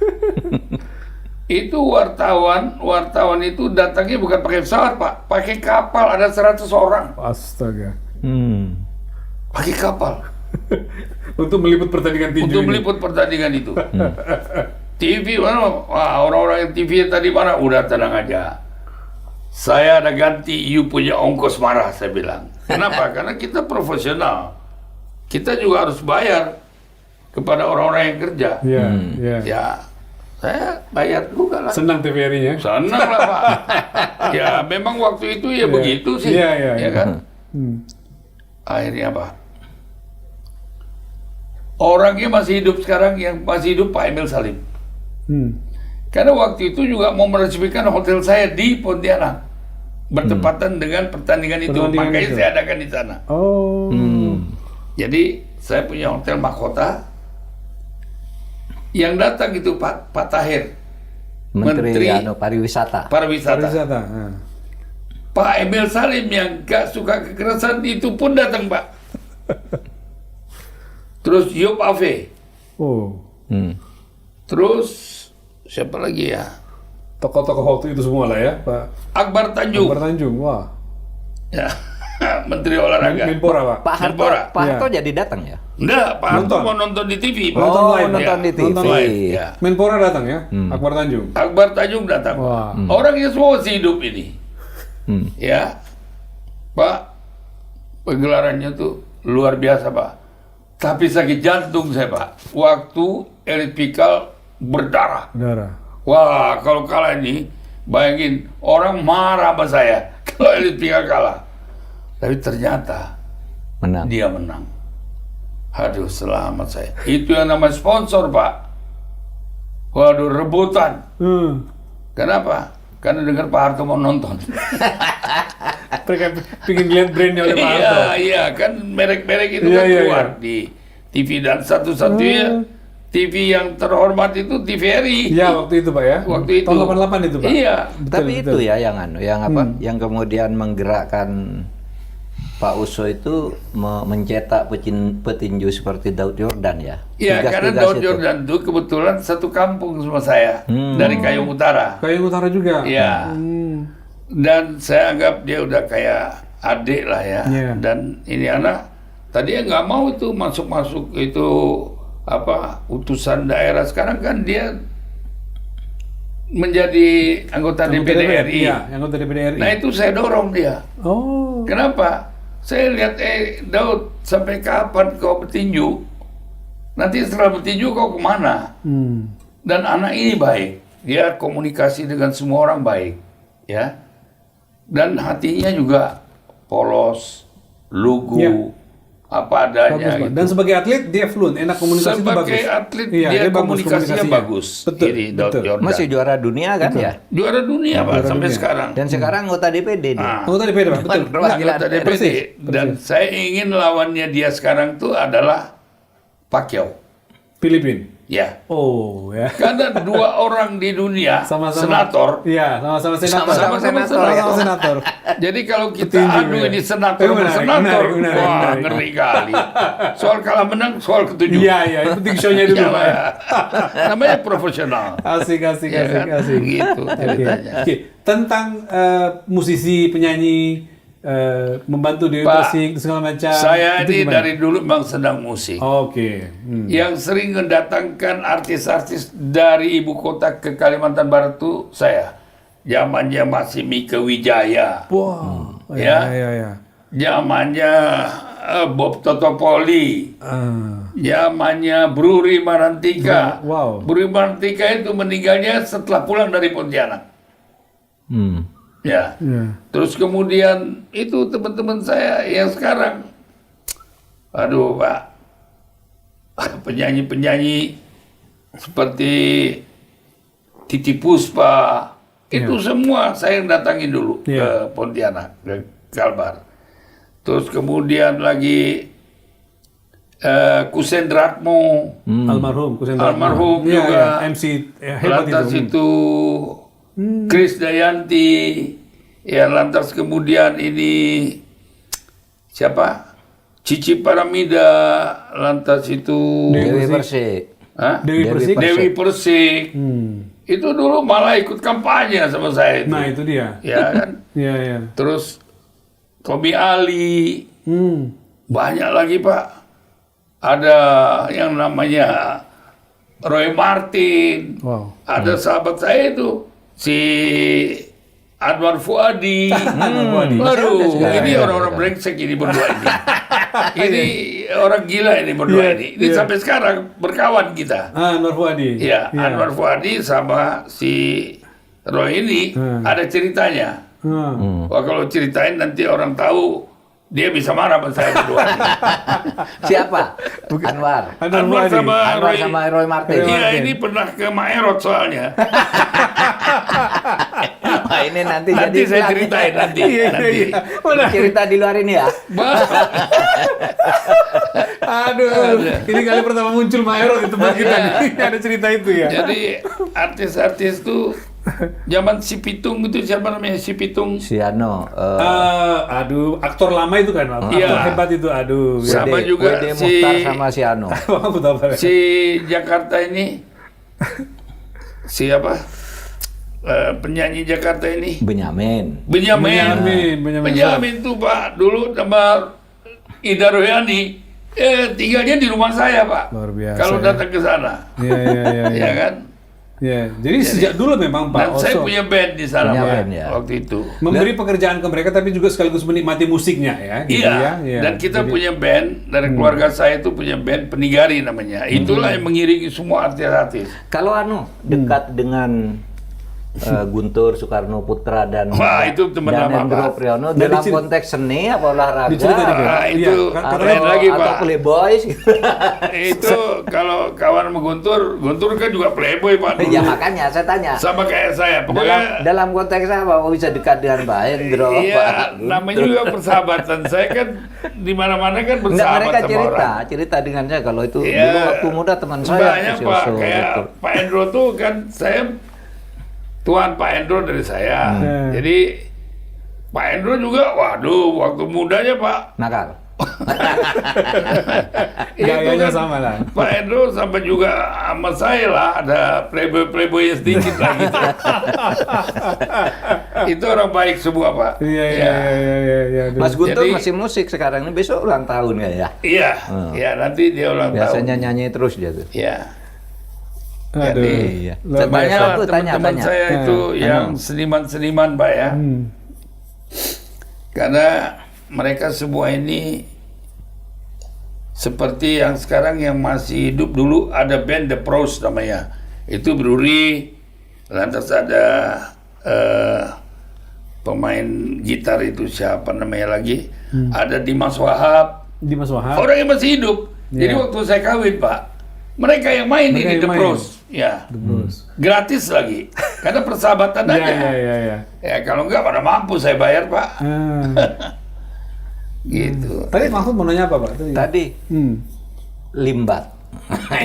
Itu wartawan itu datangnya bukan pakai pesawat Pak, pakai kapal, ada 100 orang. Astaga. Pakai kapal Untuk meliput pertandingan tinju untuk ini. meliput pertandingan itu. TV mana? Wah, orang-orang yang TV tadi mana? Udah tenang aja. Saya ada ganti, you punya ongkos marah, saya bilang. Kenapa? Karena kita profesional. Kita juga harus bayar kepada orang-orang yang kerja. Iya. Ya, saya bayar juga lah. Senang TVRI-nya. Senang lah Pak. Ya memang waktu itu ya begitu sih. Iya. Ya kan? akhirnya apa? Orangnya masih hidup sekarang, yang masih hidup Pak Emil Salim. Karena waktu itu juga mau meresmikan hotel saya di Pontianak, bertepatan dengan pertandingan itu, Pertandingan makanya itu. saya adakan di sana. Oh. Jadi saya punya hotel mahkota. Yang datang itu Pak Tahir, Menteri pariwisata. pariwisata. Pariwisata. Pak Emil Salim yang gak suka kekerasan itu pun datang, Pak. Terus Yop Ave. Oh. Terus siapa lagi ya? Tokoh-tokoh waktu itu semua lah ya, Pak Akbar Tanjung. Akbar Tanjung. Wah. Ya. Menteri olahraga. Menpora, Pak. Pak Harto, Menpora. Pak Harto Iya. jadi datang ya? Enggak, Pak Harto Nonton. mau nonton di TV. Pak. Nonton live. nonton Ya, di TV. nonton live, ya. Menpora datang ya, Akbar Tanjung. Akbar Tanjung datang. Wah. Orangnya semua masih hidup ini. Ya. Pak, pegelarannya tuh luar biasa, Pak. Tapi sakit jantung saya, Pak. Waktu elit Pikal berdarah. Darah. Wah, kalau kalah ini, bayangin orang marah sama saya kalau elit Pikal kalah. Tapi ternyata Menang. dia menang. Aduh, selamat saya. Itu yang namanya sponsor, Pak. Waduh, rebutan. Kenapa? Karena dengar Pak Harto mau nonton. Mereka pengen lihat brandnya oleh Pak Harto. Iya, kan merek-merek itu Iya, kan iya, keluar iya. di TV, dan satu-satunya TV yang terhormat itu TVRI. Iya, waktu itu Pak ya. Waktu itu. Tahun 88 itu Pak. Iya. Betul, Tapi betul. itu ya yang yang apa? Yang kemudian menggerakkan Pak Uso itu mencetak petinju seperti Daud Yordan ya. Iya, karena Tugas-tugas Daud itu. Yordan itu kebetulan satu kampung sama saya dari Kayong Utara. Kayong Utara juga. Iya. Dan saya anggap dia udah kayak adik lah ya. Iya. Dan ini anak tadi nggak mau itu masuk itu apa utusan daerah. Sekarang kan dia menjadi anggota DPD RI. Iya, anggota DPD RI. Nah itu saya dorong dia. Oh. Kenapa? Saya lihat Daud, sampai kapan kau bertinju? Nanti setelah bertinju kau kemana? Dan anak ini baik, dia komunikasi dengan semua orang baik, ya. Dan hatinya juga polos, lugu, Ya. apa adanya. Bagus, Pak. gitu. Dan sebagai atlet dia fluent, enak komunikasi itu bagus. Sebagai atlet Iya, dia bagus komunikasinya bagus. Betul. Ini Daud betul. Yordan. Masih juara dunia kan ya? Juara dunia Pak Juara sampai dunia. sekarang. Dan sekarang anggota DPD dia. Ah. Oh, tadi beda, Pak. Betul. Perwakilan Anggota DPD. Persis. Dan saya ingin lawannya dia sekarang tuh adalah Pacquiao. Filipina. Ya. Oh, ya. Karena dua orang di dunia Sama-sama senator. Iya, sama-sama senator. Sama-sama senator. Sama-sama senator. Jadi kalau kita Petinju, adu ya. ini senator Menarik, bersenator, menarik, wah menarik. ngeri kali. Soal kalah menang, soal ketujuh. Iya, iya, yang penting show-nya dulu, Ya, Pak. ya. namanya profesional. Asik, asik, Ya asik, kan? asik. Gitu Oke. ceritanya. Oke. Tentang musisi, penyanyi, membantu di Pak, musik, segala macam. Saya itu ini gimana? dari dulu memang sedang musik. Oke. Yang sering mendatangkan artis-artis dari ibu kota ke Kalimantan Barat tuh saya. Zamannya masih Mika Wijaya. Wow. Ya. Ya. Zamannya Bob Totopoli. Ah. Zamannya Bruri Marantika. Wow. Bruri Marantika itu meninggalnya setelah pulang dari Pontianak. Ya. Ya. Terus kemudian itu teman-teman saya yang sekarang, aduh Pak, penyanyi-penyanyi seperti Titi Puspa, itu semua saya yang datangin dulu ke Pontianak, ke Kalbar. Terus kemudian lagi Kusendratmo, Almarhum, Kusendra. almarhum Ya, juga. ya. MC hebat Lantas itu. itu Chris Dayanti, ya lantas kemudian ini siapa? Cici Paramida, lantas itu Dewi Persik. Hah? Dewi Persik. Dewi Persik. Itu dulu malah ikut kampanye sama saya itu. Nah, itu dia. Ya kan? Iya, iya. Terus Tommy Ali, banyak lagi Pak. Ada yang namanya Roy Martin. Wow. Ada sahabat saya itu si Anwar Fuadi. Fuadi. Waduh, Sekarang, ini ya, orang-orang sekarang. brengsek ini berdua ini. Ini orang gila ini berdua Iya, ini. Ini iya. sampai sekarang berkawan kita. Nur Fuadi. Ya, Anwar Fuadi sama si Roy ini ada ceritanya. Wah kalau ceritain nanti orang tahu dia bisa marah sama saya berdua. Siapa? Anwar. Anwar sama Anwar Roy. sama Roy Martin. Iya, ini pernah ke Maerot soalnya. Wah, ini nanti Nanti jadi saya iklan. ceritain nanti. nanti. Cerita di luar ini ya. Aduh, ini kali pertama muncul Maero di tempat kita nih. Ada cerita itu ya. Jadi artis-artis tuh zaman si Pitung itu, siapa namanya si Pitung? Siano. Aduh, aktor lama itu kan, aktor Iya. hebat itu. Aduh, Sama juga Wede si- Mukhtar sama Siano. Betul, betul. Si Jakarta ini, siapa? Penyanyi Jakarta ini. Benyamin. Benyamin. Benyamin. Benyamin tuh Pak, dulu sama Ida Royani, tinggalnya di rumah saya Pak. Luar biasa, Kalau ya. datang ke sana, Iya, iya, iya. ya kan? Ya, jadi sejak dulu memang Pak Dan saya Oso punya band di sana Punya Pak, band, ya. waktu itu. memberi pekerjaan ke mereka, tapi juga sekaligus menikmati musiknya ya. Gitu Iya, ya. Iya. dan kita Jadi- punya band, dari keluarga saya itu punya band Penigari namanya. Itulah yang mengiringi semua artis-artis. Kalau dekat dengan Guntur Soekarno Putra dan Wah, itu teman dan lama, Hendro Pak. Priyono Dan dalam diceri- konteks seni apa olahraga Diceritain juga. Nah, Iya, itu katanya- keren lagi atau Pak. playboy Itu kalau kawan sama Guntur kan juga playboy Pak dulu. ya makanya saya tanya Sama kayak saya. Pokoknya dalam konteks apa kok bisa dekat dengan Pak Hendro Pak iya, Guntur? namanya juga persahabatan. Saya kan di mana-mana kan Enggak, bersahabat mereka sama cerita orang. cerita dengan saya kalau itu Iya. dulu waktu muda teman saya Banyak si Pak, Oso kayak gitu. Pak Endro tuh kan saya tuan Pak Endro dari saya. Jadi Pak Endro juga, waduh, waktu mudanya Pak. nakal Gayanya Itu kan sama lah. Pak Endro sama juga sama saya lah, ada playboy sedikit lah gitu. Itu orang baik semua Pak. Iya, iya, Ya. iya, iya, iya. Aduh. Mas Guntur Jadi- masih musik sekarang ini besok ulang tahun ya Iya, ya nanti dia ulang biasanya tahun. nyanyi terus dia tuh Iya. Aduh. Iya. Luar Tanya biasa. lah tuh, tanya. Teman-teman saya itu yang seniman-seniman Pak ya. Karena mereka semua ini seperti yang sekarang yang masih hidup, dulu ada band The Pros namanya. Itu Bruri, lantas ada pemain gitar itu siapa namanya lagi, ada Dimas Wahab, Dimas Wahab. orang yang masih hidup. Jadi Iya. waktu saya kawin Pak, mereka yang main Mereka ini yang The main. Pros, ya Terus. gratis lagi, karena persahabatan Iya, aja. iya, iya, iya. Ya kalau enggak mana mampu saya bayar Pak, gitu. Tadi Mahfud mau nanya apa Pak? tadi Hmm. limbat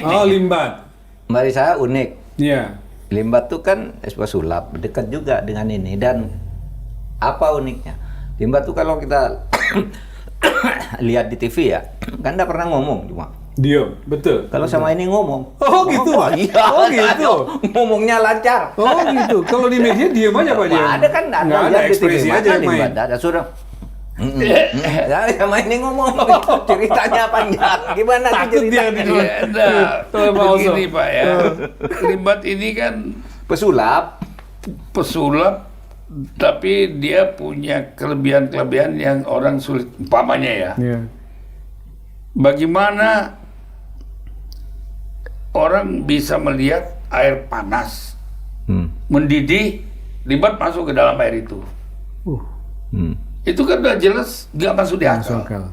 Oh, limbat. bagi saya unik. Iya. Limbat tuh kan sebuah sulap dekat juga dengan ini, dan apa uniknya limbat tuh kalau kita lihat di TV ya kan nggak pernah ngomong cuma Dio, betul. kalau sama ini ngomong. Oh, gitu, Pak? Iya, Oh, gitu. ngomongnya lancar. Oh gitu. Kalau di media diam aja Pak dia. Nggak ada kan nggak Nggak ada lihat di TV, ekspresi mana aja yang main. limbat ada sudah. Ya, sama ini ngomong ceritanya panjang. Gimana tuh Takut dia ceritanya? di- Ya, nah, Tuh, Pak Oso. begini Pak ya, limbat ini kan Pesulap. pesulap, tapi dia punya kelebihan-kelebihan yang orang sulit. Umpamanya ya, Iya. bagaimana orang bisa melihat air panas mendidih, limbat masuk ke dalam air itu. Hmm. Itu kan udah jelas nggak masuk di akal. Akal.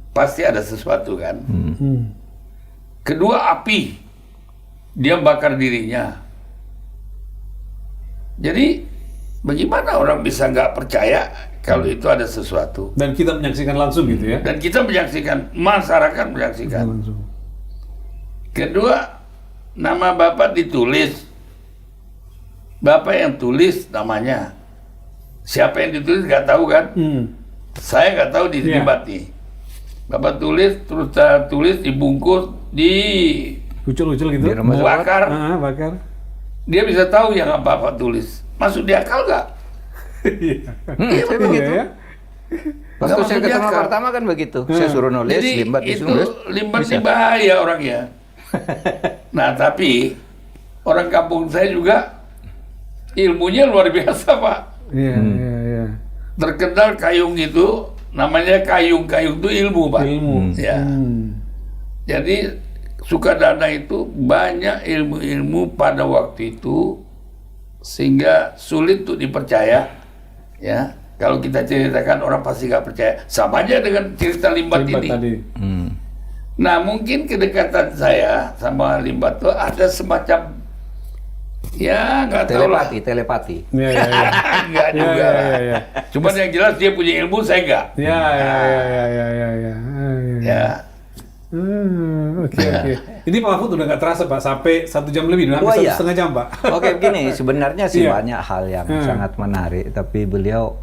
Pasti ada sesuatu kan. Hmm. Kedua, api, dia bakar dirinya. Jadi bagaimana orang bisa nggak percaya kalau itu ada sesuatu? Dan kita menyaksikan langsung gitu ya. Dan kita menyaksikan, masyarakat menyaksikan. Langsung. Kedua, nama Bapak ditulis. Bapak yang tulis namanya. Siapa yang ditulis nggak tahu kan? Saya nggak tahu di Iya. limbat nih. Bapak tulis, terus saya tulis, dibungkus, Ucul-ucul gitu. Di rumah dibakar. Bakar. Dia bisa tahu yang apa Bapak tulis. Masuk di akal nggak? Iya. Iya betul. Iya ya. Waktu Nggak saya masuk di ketemu akal. pertama kan begitu. Saya suruh nulis, Jadi limbat itu disuruh nulis. limbat ini bahaya orangnya. Nah tapi orang kampung saya juga ilmunya luar biasa Pak. Iya, iya, iya. Terkenal kayung itu, namanya kayung-kayung itu ilmu Pak. Ilmu. Ya. Jadi Sukadana itu banyak ilmu-ilmu pada waktu itu sehingga sulit untuk dipercaya, ya. Kalau kita ceritakan orang pasti nggak percaya. Sama aja dengan cerita Limbat Limbat ini. tadi. Nah, mungkin kedekatan saya sama Limbat tuh ada semacam, ya nggak tahu lah. Telepati. Iya, iya, iya. Nggak Iya, juga iya, lah. iya, iya. Cuman yang jelas dia punya ilmu, saya nggak. Ya, ya, ya, ya, ya, ya, ya. Ya. Oke, oke. Ini Pak Mahfud udah nggak terasa Pak, sampai 1 jam lebih, hampir Wah, satu iya. setengah jam Pak. Oke, begini, sebenarnya sih Iya. banyak hal yang sangat menarik, tapi beliau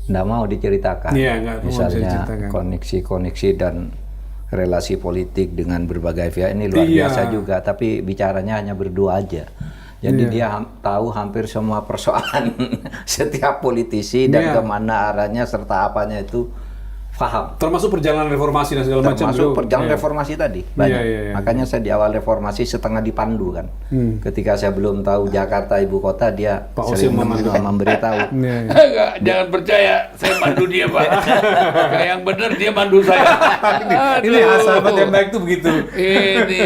nggak mau diceritakan. Iya, nggak mau Misalnya diceritakan. koneksi-koneksi dan relasi politik dengan berbagai pihak ini luar Iya. biasa juga, tapi bicaranya hanya berdua aja. Jadi dia tahu hampir semua persoalan setiap politisi dan Iya. kemana arahnya serta apanya itu paham. Termasuk perjalanan reformasi dan segala macam. Termasuk beliau. perjalanan Iya. reformasi tadi banyak. Iya, iya, iya. Makanya saya di awal reformasi setengah dipandu kan. Ketika saya belum tahu Jakarta ibu kota, dia Pak sering Osim memandu. memberitahu. Iya, iya. Nggak, jangan percaya, saya mandu dia Pak. Kayak yang benar dia mandu saya. Ini sahabat yang baik tuh begitu. Ini.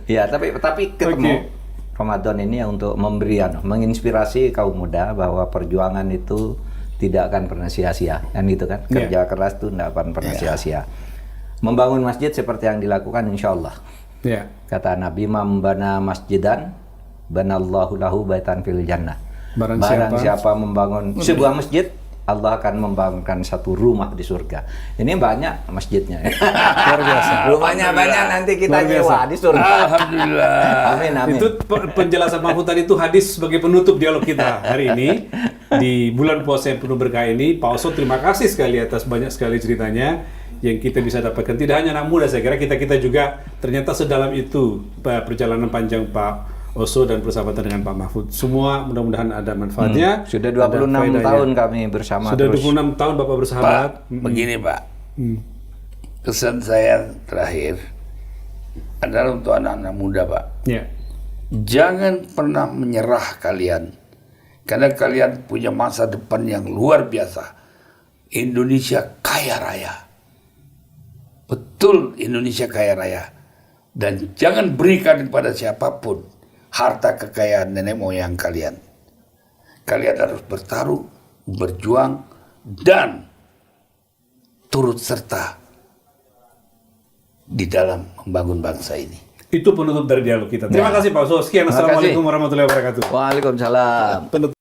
Ya, tapi ketemu Oke. Ramadan ini ya untuk memberi menginspirasi kaum muda bahwa perjuangan itu tidak akan pernah sia-sia. Kan gitu kan? Kerja keras itu tidak akan pernah sia-sia. Membangun masjid seperti yang dilakukan insya Allah. Ya. Kata Nabi, "Membana masjidan, banallahu lahu baitan fil jannah." Barang siapa membangun sebuah masjid, Allah akan membangunkan satu rumah di surga. Ini banyak masjidnya. Luar biasa. Rumahnya banyak, nanti kita Luar biasa. nyewa di surga. Alhamdulillah. Amin, amin. Itu penjelasan Mahfud tadi itu hadis sebagai penutup dialog kita hari ini di bulan puasa yang penuh berkah ini. Pak Oso, terima kasih sekali atas banyak sekali ceritanya yang kita bisa dapatkan. Tidak hanya anak muda, saya kira kita juga ternyata sedalam itu perjalanan panjang Pak Oso dan persahabatan dengan Pak Mahfud. Semua mudah-mudahan ada manfaatnya. Sudah ada 26 faedahnya. tahun kami bersama Sudah terus. 26 tahun Bapak bersahabat. Pak, begini Pak. Pesan saya terakhir adalah untuk anak-anak muda Pak. Ya. Jangan pernah menyerah kalian. Karena kalian punya masa depan yang luar biasa. Indonesia kaya raya. Betul, Indonesia kaya raya. Dan jangan berikan kepada siapapun harta kekayaan nenek moyang kalian. Kalian harus bertaruh, berjuang, dan turut serta di dalam membangun bangsa ini. Itu penutup dari dialog kita. Terima kasih Pak Oso. Sekian. Terima kasih. Assalamualaikum warahmatullahi wabarakatuh. Waalaikumsalam. Penutup.